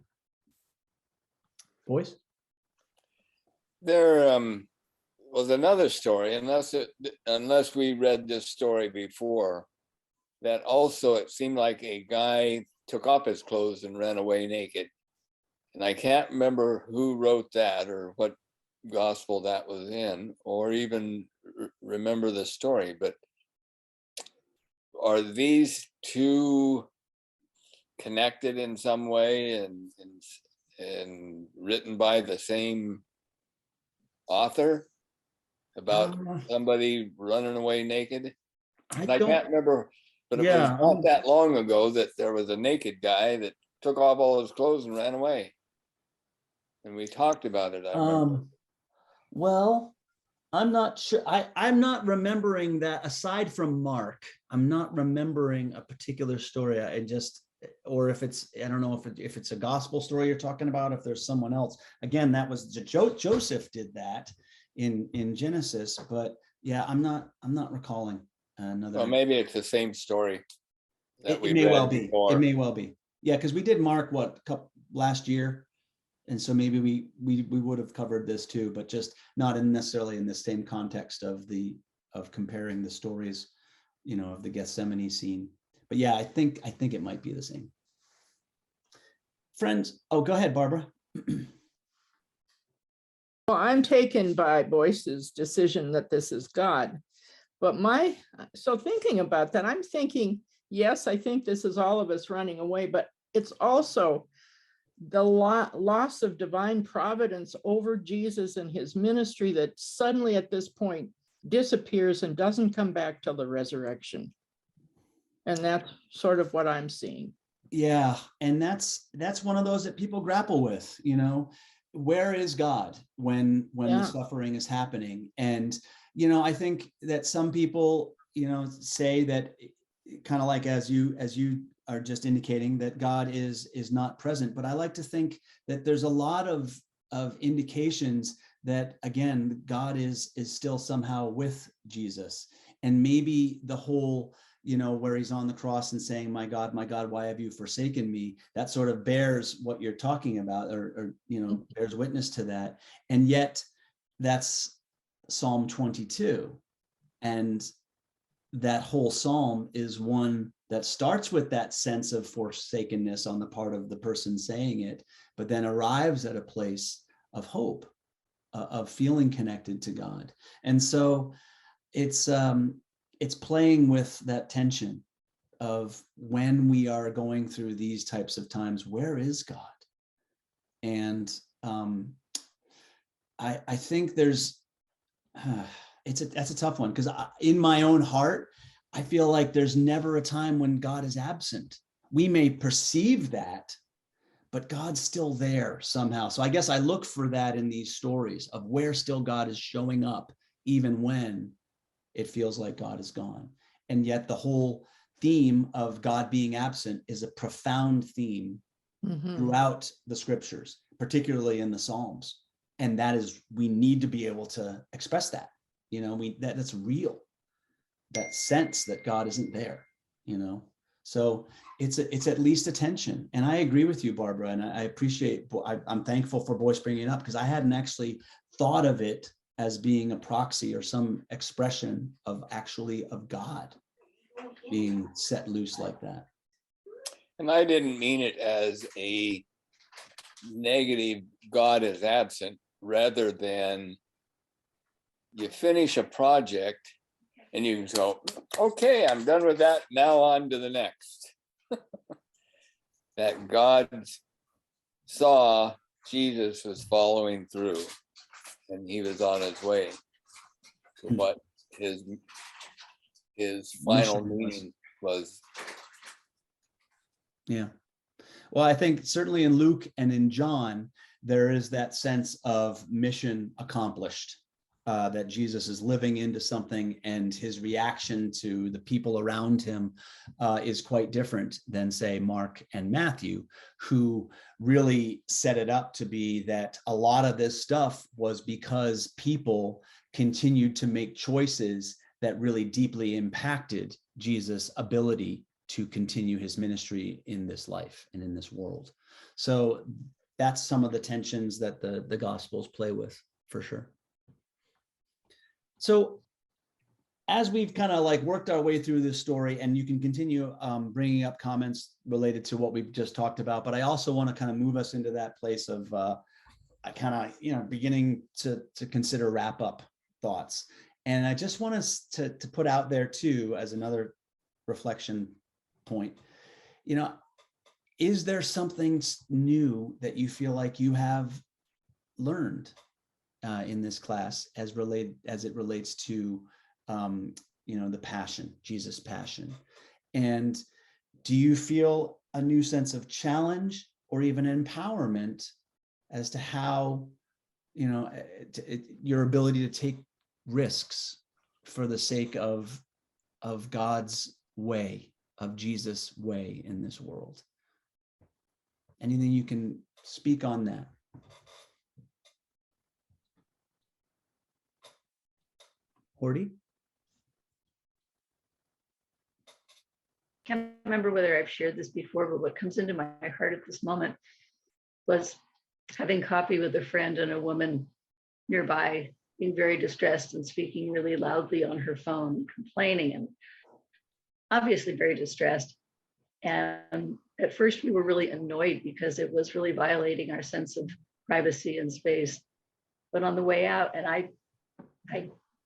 Speaker 1: Boys?
Speaker 13: There was another story, unless we read this story before, that also it seemed like a guy took off his clothes and ran away naked. And I can't remember who wrote that or what gospel that was in, or even remember the story, but are these two connected in some way and written by the same author about somebody running away naked? I can't remember, but it was not that long ago that there was a naked guy that took off all his clothes and ran away, and we talked about it. I remember.
Speaker 1: Well, I'm not sure. I'm not remembering that. Aside from Mark, I'm not remembering a particular story. Or if it's, I don't know if it's a gospel story you're talking about, if there's someone else. Again, that was Joseph did that in Genesis, but yeah, I'm not recalling another.
Speaker 13: Well, maybe it's the same story.
Speaker 1: It may well be. It may well be. Yeah, because we did Mark last year, and so maybe we would have covered this too, but just not necessarily in the same context of comparing the stories, of the Gethsemane scene. But yeah, I think it might be the same. Friends, go ahead, Barbara.
Speaker 7: Well, I'm taken by Boyce's decision that this is God. But so thinking about that, I'm thinking, yes, I think this is all of us running away, but it's also the loss of divine providence over Jesus and his ministry that suddenly at this point disappears and doesn't come back till the resurrection. And that's sort of what I'm seeing.
Speaker 1: Yeah, and that's one of those that people grapple with, where is God when the suffering is happening? And, I think that some people, say that kind of like as you are just indicating that God is not present. But I like to think that there's a lot of indications that, again, God is still somehow with Jesus. And maybe the whole, where he's on the cross and saying, my God, why have you forsaken me? That sort of bears what you're talking about, or bears witness to that. And yet that's Psalm 22. And that whole Psalm is one that starts with that sense of forsakenness on the part of the person saying it, but then arrives at a place of hope, of feeling connected to God. And so it's playing with that tension of when we are going through these types of times, where is God? And I think that's a tough one, because in my own heart, I feel like there's never a time when God is absent. We may perceive that, but God's still there somehow. So I guess I look for that in these stories of where still God is showing up, even when it feels like God is gone. And yet the whole theme of God being absent is a profound theme throughout the scriptures, particularly in the Psalms. And that is, we need to be able to express that, that's real, that sense that God isn't there, So it's at least a tension. And I agree with you, Barbara, and I appreciate, I'm thankful for Boyce bringing it up, because I hadn't actually thought of it as being a proxy or some expression of God being set loose like that.
Speaker 13: And I didn't mean it as a negative, God is absent, rather than you finish a project and you can go, okay, I'm done with that. Now on to the next. That God saw Jesus was following through and he was on his way to what his final meaning was.
Speaker 1: Yeah. Well, I think certainly in Luke and in John, there is that sense of mission accomplished, that Jesus is living into something, and his reaction to the people around him is quite different than, say, Mark and Matthew, who really set it up to be that a lot of this stuff was because people continued to make choices that really deeply impacted Jesus' ability to continue his ministry in this life and in this world. So that's some of the tensions that the Gospels play with, for sure. So as we've kind of like worked our way through this story, and you can continue bringing up comments related to what we've just talked about, but I also want to kind of move us into that place of beginning to consider wrap up thoughts. And I just want us to put out there too, as another reflection point, is there something new that you feel like you have learned in this class as it relates to the passion, Jesus' passion? And do you feel a new sense of challenge or even empowerment as to how your ability to take risks for the sake of God's way, of Jesus' way in this world? Anything you can speak on that? Horty?
Speaker 6: Can't remember whether I've shared this before, but what comes into my heart at this moment was having coffee with a friend and a woman nearby being very distressed and speaking really loudly on her phone, complaining and obviously very distressed. And at first we were really annoyed because it was really violating our sense of privacy and space. But on the way out, and I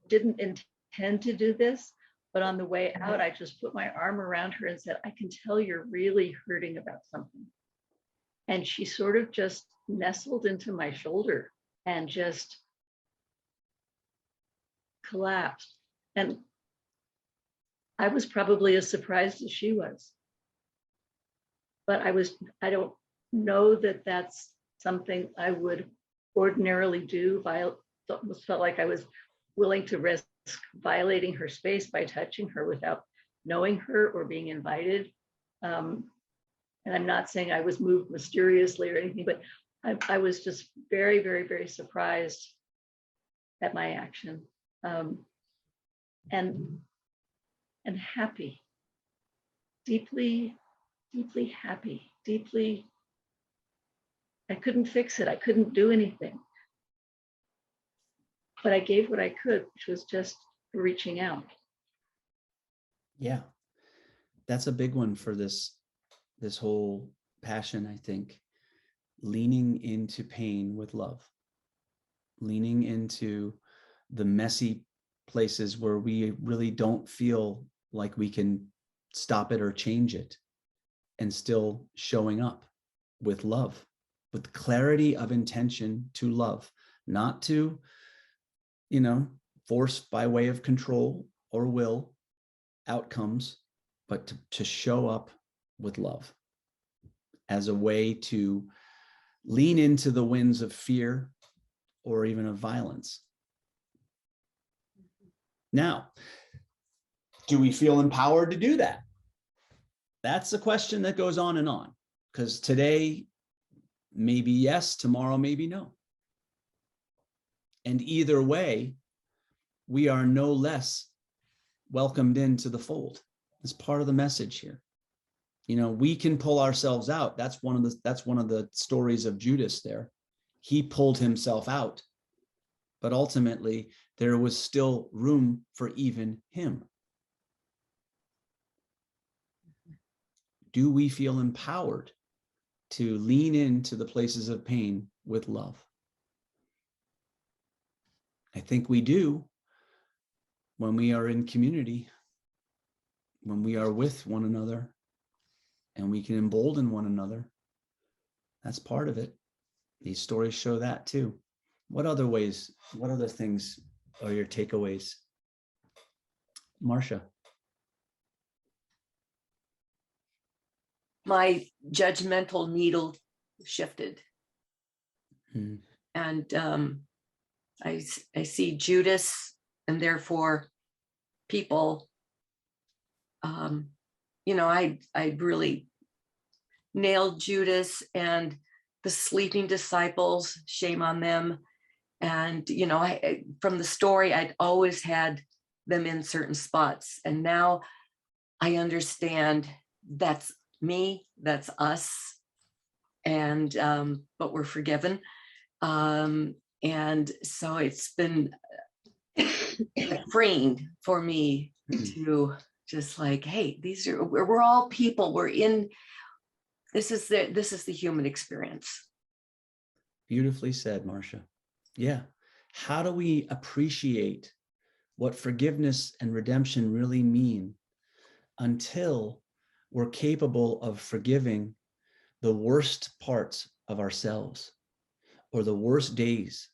Speaker 6: didn't intend to do this, but on the way out, I just put my arm around her and said, I can tell you're really hurting about something. And she sort of just nestled into my shoulder and just collapsed. And I was probably as surprised as she was. But I don't know that that's something I would ordinarily do. I almost felt like I was willing to risk violating her space by touching her without knowing her or being invited. And I'm not saying I was moved mysteriously or anything, but I was just very, very, very surprised at my action, and happy, deeply, deeply happy, deeply. I couldn't fix it. I couldn't do anything. But I gave what I could, which was just reaching out.
Speaker 1: Yeah, that's a big one for this whole passion, I think. Leaning into pain with love, leaning into the messy places where we really don't feel like we can stop it or change it, and still showing up with love, with clarity of intention to love, not to, force by way of control or will outcomes, but to show up with love as a way to lean into the winds of fear or even of violence. Now, do we feel empowered to do that? That's a question that goes on and on, because today, maybe yes, tomorrow, maybe no. And either way, we are no less welcomed into the fold. It's part of the message here. You know, we can pull ourselves out. That's one of the stories of Judas there. He pulled himself out, but ultimately there was still room for even him. Do we feel empowered to lean into the places of pain with love? I think we do when we are in community, when we are with one another, and we can embolden one another. That's part of it. These stories show that too. What other ways, what other things are your takeaways? Marcia.
Speaker 8: My judgmental needle shifted. And I see Judas, and therefore people, you know, I really nailed Judas and the sleeping disciples, shame on them. And, you know, from the story, I'd always had them in certain spots. And now I understand that's me, that's us. And, but we're forgiven. And so it's been freeing for me to just like, hey, we're all people. We're in, this is the human experience.
Speaker 1: Beautifully said, Marcia. Yeah. How do we appreciate what forgiveness and redemption really mean until we're capable of forgiving the worst parts of ourselves or the worst days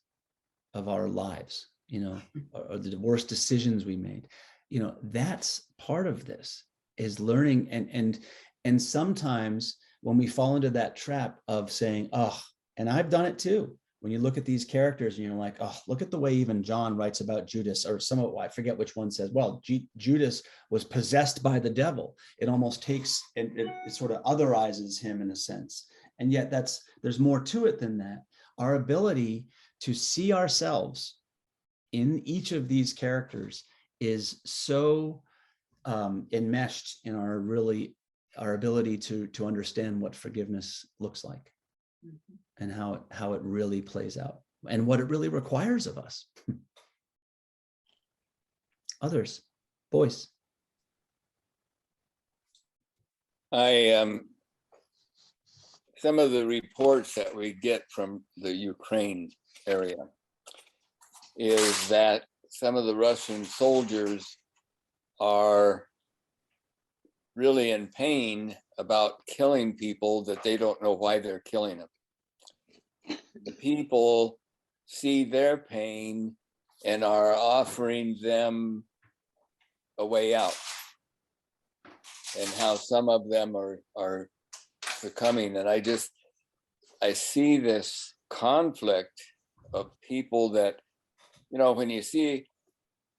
Speaker 1: of our lives, you know, or the worst decisions we made? You know, that's part of this, is learning. And sometimes when we fall into that trap of saying, oh, and I've done it too, when you look at these characters and you're like, oh, look at the way even John writes about Judas, or I forget which one says, well, Judas was possessed by the devil. It almost takes, it sort of otherizes him in a sense. And yet there's more to it than that. Our ability to see ourselves in each of these characters is so enmeshed in our ability to understand what forgiveness looks like, and how it really plays out and what it really requires of us. Others, Boyce.
Speaker 13: Some of the reports that we get from the Ukraine area is that some of the Russian soldiers are really in pain about killing people that they don't know why they're killing them. The people see their pain and are offering them a way out, and how some of them are succumbing. And I see this conflict of people that, you know, when you see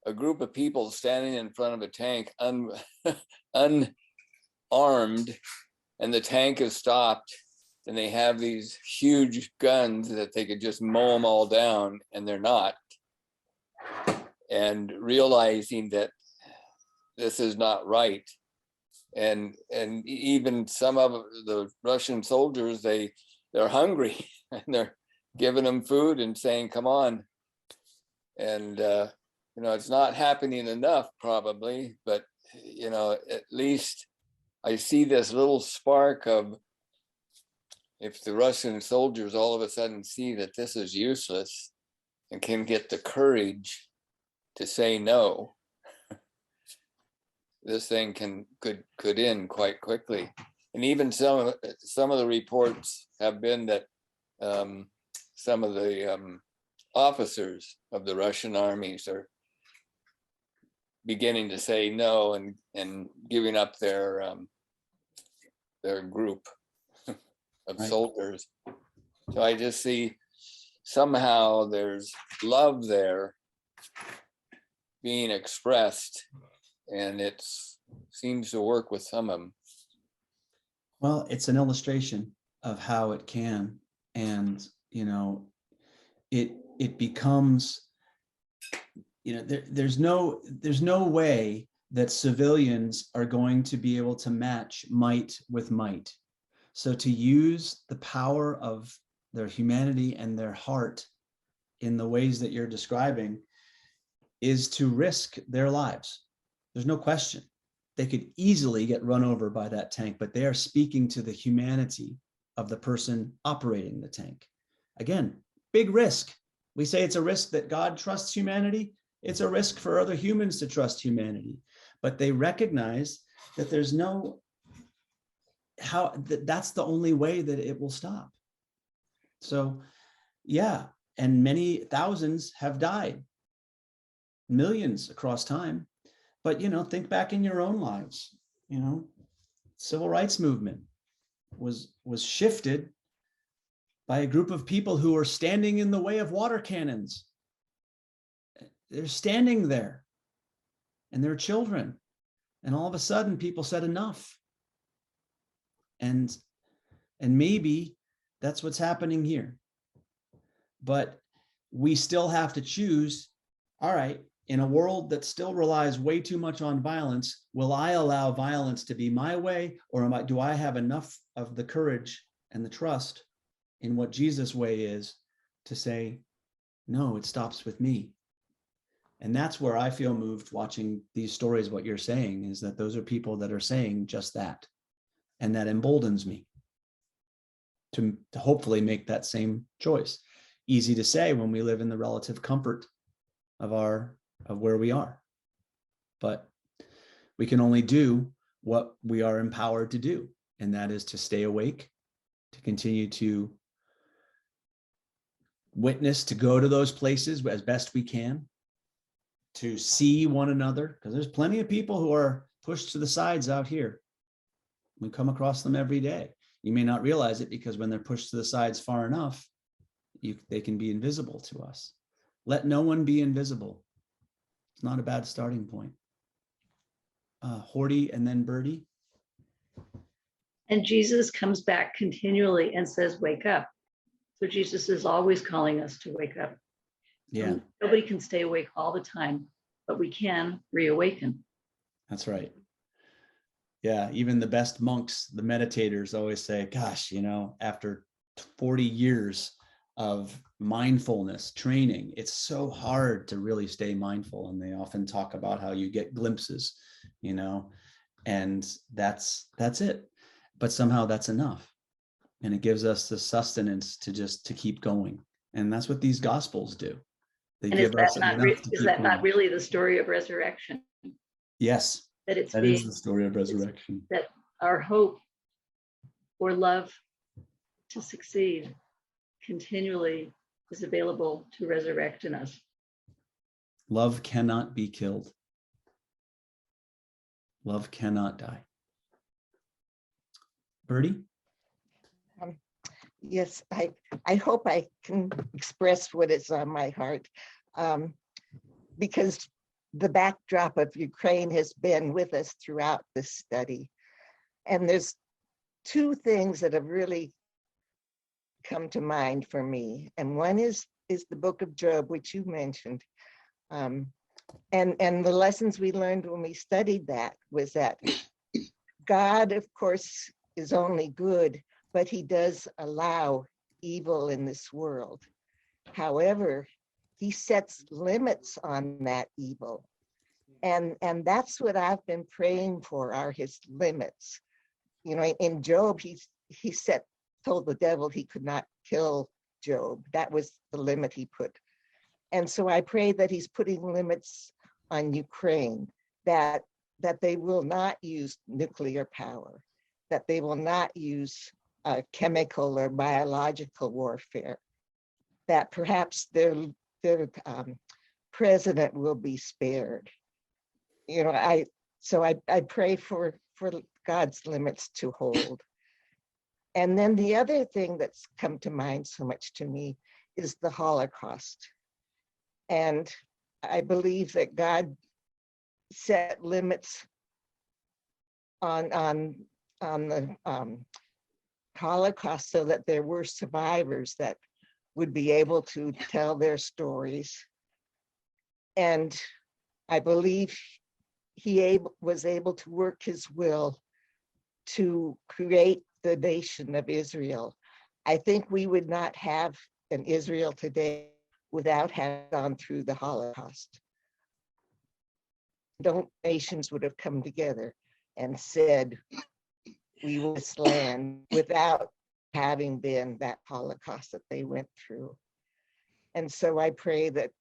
Speaker 13: a group of people standing in front of a tank unarmed, and the tank is stopped, and they have these huge guns that they could just mow them all down, and they're not. And realizing that this is not right. And even some of the Russian soldiers, they're hungry, and they're giving them food and saying, come on. And, you know, it's not happening enough probably, but, you know, at least I see this little spark of, if the Russian soldiers all of a sudden see that this is useless and can get the courage to say no, this thing could end quite quickly. And even some of the reports have been that some of the officers of the Russian armies are beginning to say no and giving up their group of soldiers. So I just see somehow there's love there being expressed, and it seems to work with some of them.
Speaker 1: Well, it's an illustration of how it can, and you know, it becomes, you know, there's no way that civilians are going to be able to match might with might. So to use the power of their humanity and their heart in the ways that you're describing is to risk their lives. There's no question. They could easily get run over by that tank, but they are speaking to the humanity of the person operating the tank. Again, big risk. We say it's a risk that God trusts humanity. It's a risk for other humans to trust humanity, but they recognize that there's no how that's the only way that it will stop. So yeah, and many thousands have died, millions across time. But think back in your own lives. Civil rights movement was shifted by a group of people who were standing in the way of water cannons. They're standing there, and they're children, and all of a sudden people said enough. And maybe that's what's happening here. But we still have to choose, all right, in a world that still relies way too much on violence, will I allow violence to be my way, or do I have enough of the courage and the trust in what Jesus' way is to say, no, it stops with me? And that's where I feel moved watching these stories. What you're saying is that those are people that are saying just that. And that emboldens me to hopefully make that same choice. Easy to say when we live in the relative comfort of where we are. But we can only do what we are empowered to do. And that is to stay awake, to continue to witness, to go to those places as best we can, to see one another, because there's plenty of people who are pushed to the sides out here. We come across them every day. You may not realize it because when they're pushed to the sides far enough, they can be invisible to us. Let no one be invisible. It's not a bad starting point. Horty and then Birdie.
Speaker 6: And Jesus comes back continually and says, wake up. So Jesus is always calling us to wake up.
Speaker 1: Yeah.
Speaker 6: Nobody can stay awake all the time, but we can reawaken.
Speaker 1: That's right. Yeah, even the best monks, the meditators always say, gosh, after 40 years of mindfulness training, it's so hard to really stay mindful. And they often talk about how you get glimpses, and that's it. But somehow that's enough. And it gives us the sustenance to keep going. And that's what these gospels do. They
Speaker 6: and
Speaker 1: give us enough to
Speaker 6: is
Speaker 1: keep
Speaker 6: that not
Speaker 1: going.
Speaker 6: really the story of resurrection?
Speaker 1: Yes,
Speaker 6: That it's
Speaker 1: that is the story of resurrection.
Speaker 6: That our hope or love to succeed continually is available to resurrect in us.
Speaker 1: Love cannot be killed. Love cannot die. Birdie?
Speaker 11: Yes, I hope I can express what is on my heart, because the backdrop of Ukraine has been with us throughout this study. And there's two things that have really come to mind for me. And one is the book of Job, which you mentioned. And the lessons we learned when we studied that was that God, of course, is only good, but he does allow evil in this world. However, he sets limits on that evil. And that's what I've been praying for, are his limits. In Job, he told the devil he could not kill Job. That was the limit he put. And so I pray that he's putting limits on Ukraine, that they will not use nuclear power, that they will not use chemical or biological warfare, that perhaps their president will be spared. I pray for God's limits to hold. And then the other thing that's come to mind so much to me is the Holocaust. And I believe that God set limits on the Holocaust so that there were survivors that would be able to tell their stories. And I believe was able to work his will to create the nation of Israel. I think we would not have an Israel today without having gone through the Holocaust. Nations would have come together and said, we will this land, without having been that Holocaust that they went through. And so I pray that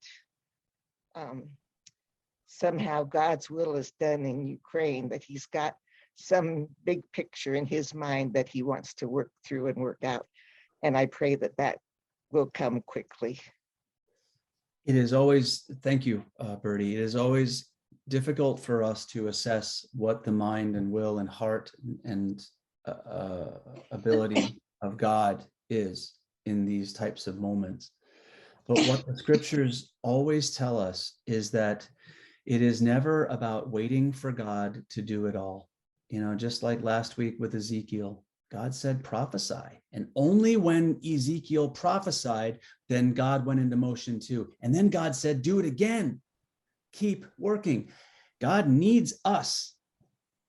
Speaker 11: somehow God's will is done in Ukraine, that he's got some big picture in his mind that he wants to work through and work out. And I pray that that will come quickly.
Speaker 1: It is always, thank you, Bertie. It is always difficult for us to assess what the mind and will and heart and ability of God is in these types of moments. But what the scriptures always tell us is that it is never about waiting for God to do it all. You know, just like last week with Ezekiel, God said, prophesy. And only when Ezekiel prophesied, then God went into motion too. And then God said, do it again. Keep working. God needs us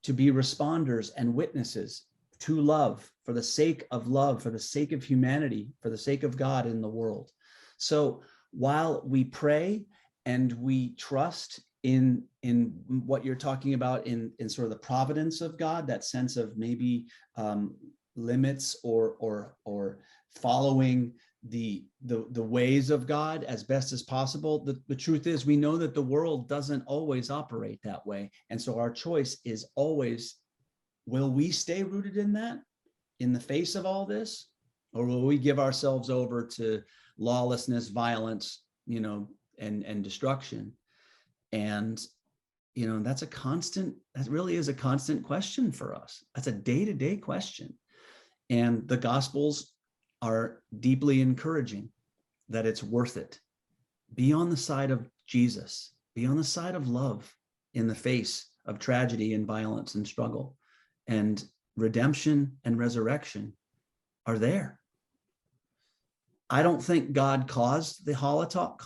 Speaker 1: to be responders and witnesses to love, for the sake of love, for the sake of humanity, for the sake of God in the world. So while we pray and we trust in what you're talking about in sort of the providence of God, that sense of maybe limits or following the ways of God as best as possible. The truth is, we know that the world doesn't always operate that way. And so our choice is always, will we stay rooted in that in the face of all this? Or will we give ourselves over to lawlessness, violence, you know, and destruction? And, you know, that really is a constant question for us. That's a day-to-day question. And the Gospels are deeply encouraging that it's worth it. Be on the side of Jesus, be on the side of love in the face of tragedy and violence and struggle. And redemption and resurrection are there. I don't think God caused the Holocaust.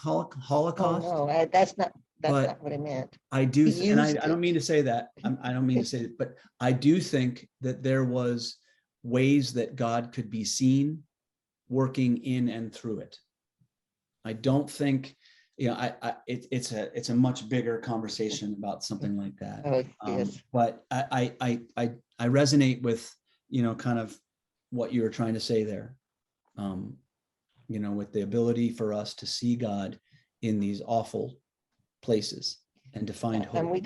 Speaker 11: Oh, no, that's not what I meant.
Speaker 1: I do, and I
Speaker 11: used
Speaker 1: don't mean to say that. I don't mean to say it, but I do think that there was ways that God could be seen working in and through it. I don't think, you know, it's a much bigger conversation about something like that.
Speaker 11: Oh, yes.
Speaker 1: But I resonate with, you know, kind of what you were trying to say there. You know, with the ability for us to see God in these awful places and to find hope.
Speaker 11: And we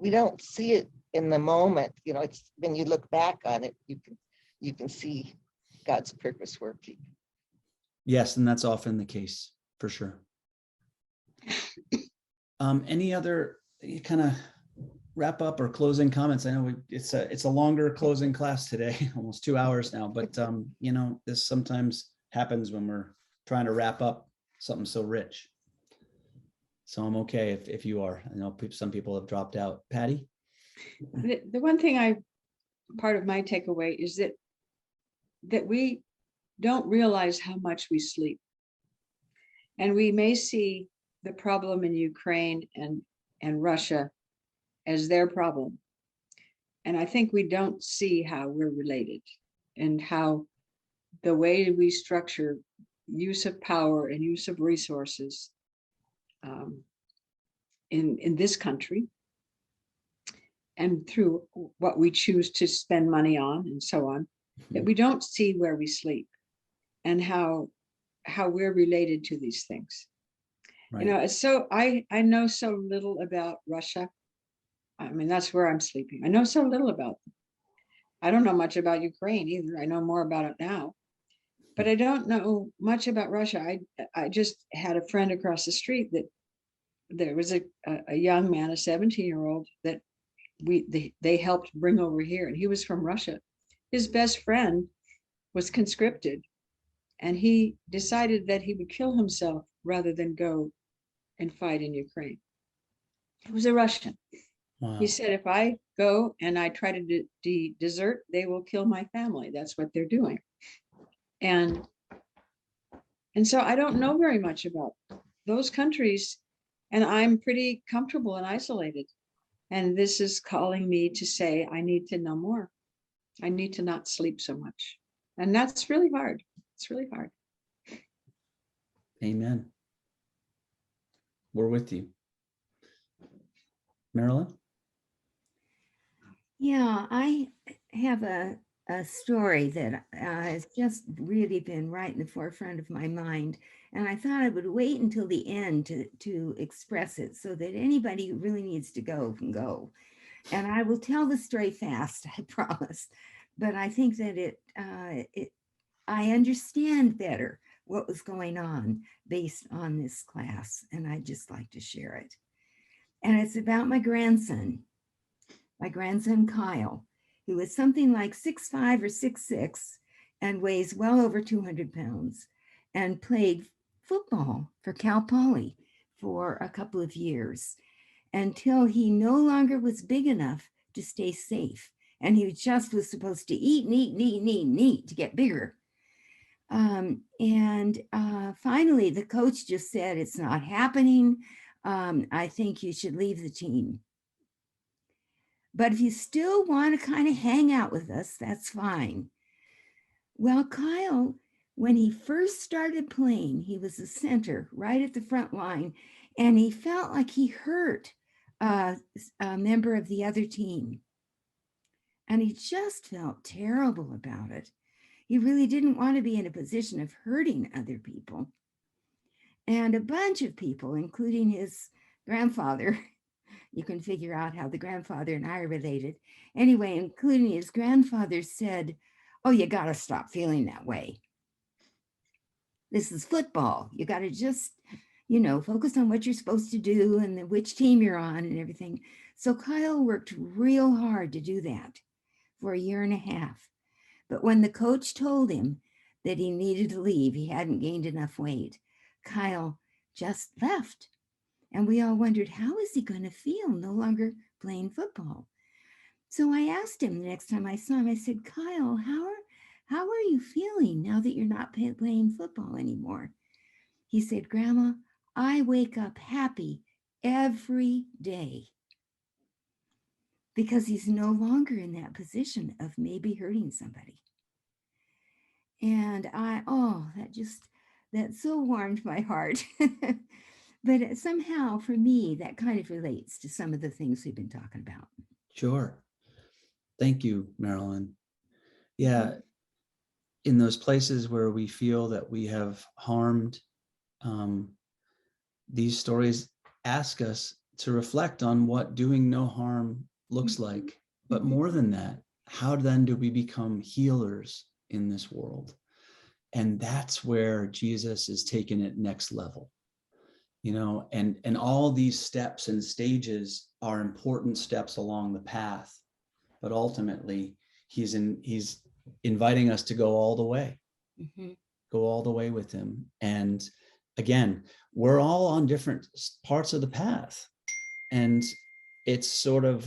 Speaker 11: don't see it in the moment. You know, it's when you look back on it, you can see God's purpose working.
Speaker 1: Yes, and that's often the case for sure. Any other kind of wrap up or closing comments? I know it's a longer closing class today, almost 2 hours now, but you know, this sometimes happens when we're trying to wrap up something so rich. So I'm okay if you are. I know some people have dropped out. Patty?
Speaker 5: The one thing part of my takeaway is that we don't realize how much we sleep. And we may see the problem in Ukraine and Russia as their problem. And I think we don't see how we're related and how the way we structure use of power and use of resources in this country and through what we choose to spend money on and so on, that we don't see where we sleep and how we're related to these things. Right. You know, so I know so little about Russia. I mean, that's where I'm sleeping. I know so little about them. I don't know much about Ukraine either. I know more about it now, but I don't know much about Russia. I just had a friend across the street that there was a young man, a 17-year-old that they helped bring over here, and he was from Russia. His best friend was conscripted, and he decided that he would kill himself rather than go and fight in Ukraine. He was a Russian. Wow. He said, if I go and I try to desert, they will kill my family. That's what they're doing. And so I don't know very much about those countries, and I'm pretty comfortable and isolated. And this is calling me to say, I need to know more. I need to not sleep so much. And that's really hard. It's really hard.
Speaker 1: Amen. We're with you. Marilyn?
Speaker 3: Yeah, I have a story that has just really been right in the forefront of my mind. And I thought I would wait until the end to express it so that anybody who really needs to go can go. And I will tell the story fast, I promise. But I think that I understand better what was going on based on this class. And I'd just like to share it. And it's about my grandson Kyle, who is something like 6'5" or 6'6" and weighs well over 200 pounds and played football for Cal Poly for a couple of years until he no longer was big enough to stay safe. And he just was supposed to eat and eat and eat and eat and eat to get bigger. Finally, the coach just said, it's not happening. I think you should leave the team. But if you still want to kind of hang out with us, that's fine. Well, Kyle, when he first started playing, he was a center right at the front line, and he felt like he hurt a member of the other team. And he just felt terrible about it. He really didn't want to be in a position of hurting other people. And a bunch of people, including his grandfather, you can figure out how the grandfather and I are related. Anyway, including his grandfather said, oh, you got to stop feeling that way. This is football. You got to just, focus on what you're supposed to do and which team you're on and everything. So Kyle worked real hard to do that for a year and a half. But when the coach told him that he needed to leave, he hadn't gained enough weight, Kyle just left. And we all wondered, how is he going to feel no longer playing football? So I asked him the next time I saw him, I said, Kyle, how are you feeling now that you're not playing football anymore? He said, Grandma, I wake up happy every day because he's no longer in that position of maybe hurting somebody. And that so warmed my heart. But somehow for me, that kind of relates to some of the things we've been talking about.
Speaker 1: Sure. Thank you, Marilyn. Yeah. In those places where we feel that we have harmed, these stories ask us to reflect on what doing no harm looks like. But more than that, how then do we become healers in this world? And that's where Jesus is taking it next level. And all these steps and stages are important steps along the path, but ultimately he's inviting us to go all the way, go all the way with him. And again, we're all on different parts of the path, and it's sort of,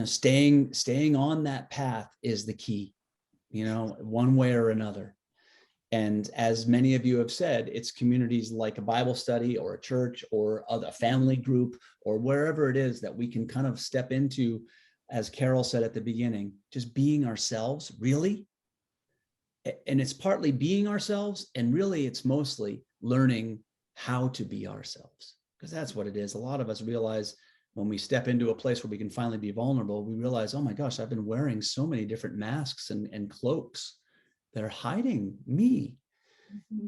Speaker 1: staying on that path is the key, one way or another. And as many of you have said, it's communities like a Bible study or a church or a family group or wherever it is that we can kind of step into, as Carol said at the beginning, just being ourselves, really. And it's partly being ourselves, and really it's mostly learning how to be ourselves, because that's what it is. A lot of us realize when we step into a place where we can finally be vulnerable, we realize, oh my gosh, I've been wearing so many different masks and cloaks that are hiding me.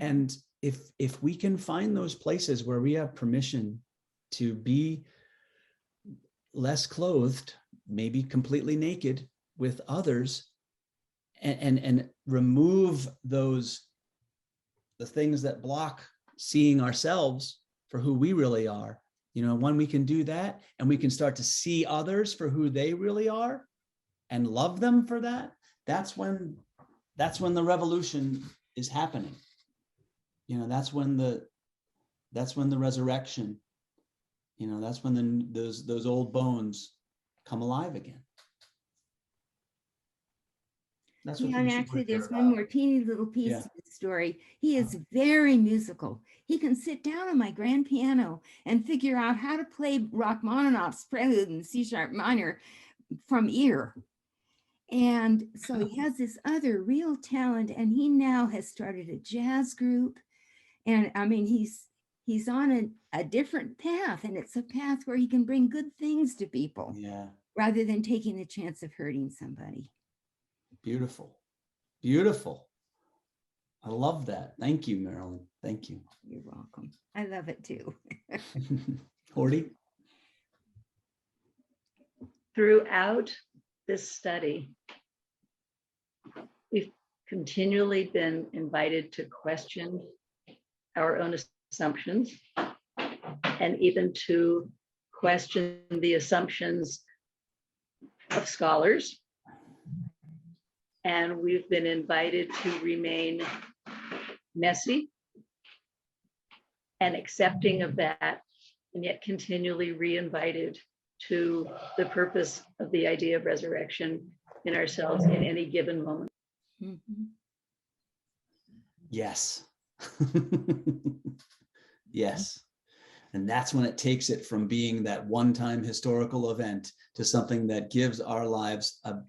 Speaker 1: And if we can find those places where we have permission to be less clothed, maybe completely naked with others, and remove the things that block seeing ourselves for who we really are, when we can do that and we can start to see others for who they really are and love them for that, that's when the revolution is happening. That's when the resurrection, that's when those old bones come alive again. That's
Speaker 3: Yeah,
Speaker 1: what
Speaker 3: and
Speaker 1: we should
Speaker 3: actually,
Speaker 1: hear
Speaker 3: there's one
Speaker 1: about.
Speaker 3: more teeny little piece
Speaker 1: Yeah.
Speaker 3: to the story. He is very musical. He can sit down on my grand piano and figure out how to play Rachmaninoff's Prelude in C sharp minor from ear. And so he has this other real talent, and he now has started a jazz group. And I mean, he's on a different path, and it's a path where he can bring good things to people
Speaker 1: Yeah,
Speaker 3: rather than taking the chance of hurting somebody.
Speaker 1: beautiful, beautiful. I love that. Thank you, Marilyn. Thank you.
Speaker 3: You're welcome. I love it too.
Speaker 1: Horty?
Speaker 6: Throughout this study, we've continually been invited to question our own assumptions and even to question the assumptions of scholars. And we've been invited to remain messy and accepting of that, and yet continually re-invited to the purpose of the idea of resurrection in ourselves in any given moment.
Speaker 3: Mhm.
Speaker 1: Yes. Yes. And that's when it takes it from being that one-time historical event to something that gives our lives an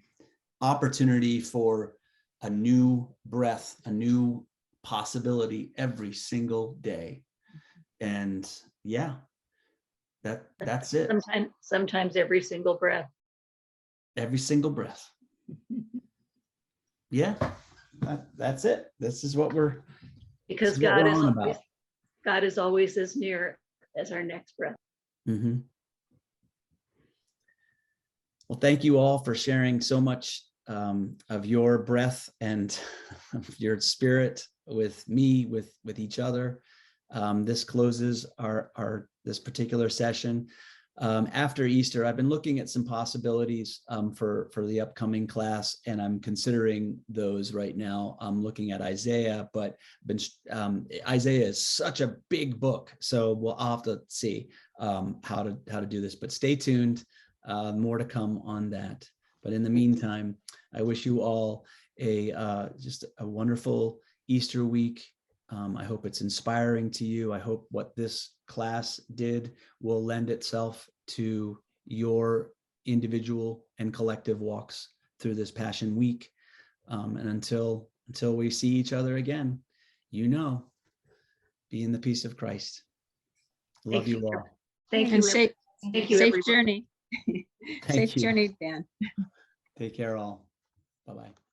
Speaker 1: opportunity for a new breath, a new possibility every single day. And yeah, that's it.
Speaker 6: Sometimes every single breath.
Speaker 1: Every single breath. Yeah, that's it. This is what we're
Speaker 6: Because
Speaker 1: this is what
Speaker 6: God
Speaker 1: we're
Speaker 6: is
Speaker 1: on
Speaker 6: always,
Speaker 1: about.
Speaker 6: God is always as near as our next breath.
Speaker 1: Mhm. Well, thank you all for sharing so much of your breath and your spirit with me, with each other. This closes our this particular session. After Easter, I've been looking at some possibilities for the upcoming class, and I'm considering those right now. I'm looking at Isaiah, but Isaiah is such a big book, so I'll have to see how to do this. But stay tuned, more to come on that. But in the meantime, I wish you all just a wonderful Easter week. I hope it's inspiring to you. I hope what this class did will lend itself to your individual and collective walks through this Passion Week. And until we see each other again, be in the peace of Christ. Love you all.
Speaker 6: Thank
Speaker 5: And
Speaker 6: you.
Speaker 5: safe,
Speaker 6: Thank you,
Speaker 5: safe
Speaker 6: everyone.
Speaker 5: journey.
Speaker 1: Thank
Speaker 5: Safe
Speaker 1: you.
Speaker 5: journey, Dan.
Speaker 1: Take care all. Bye-bye.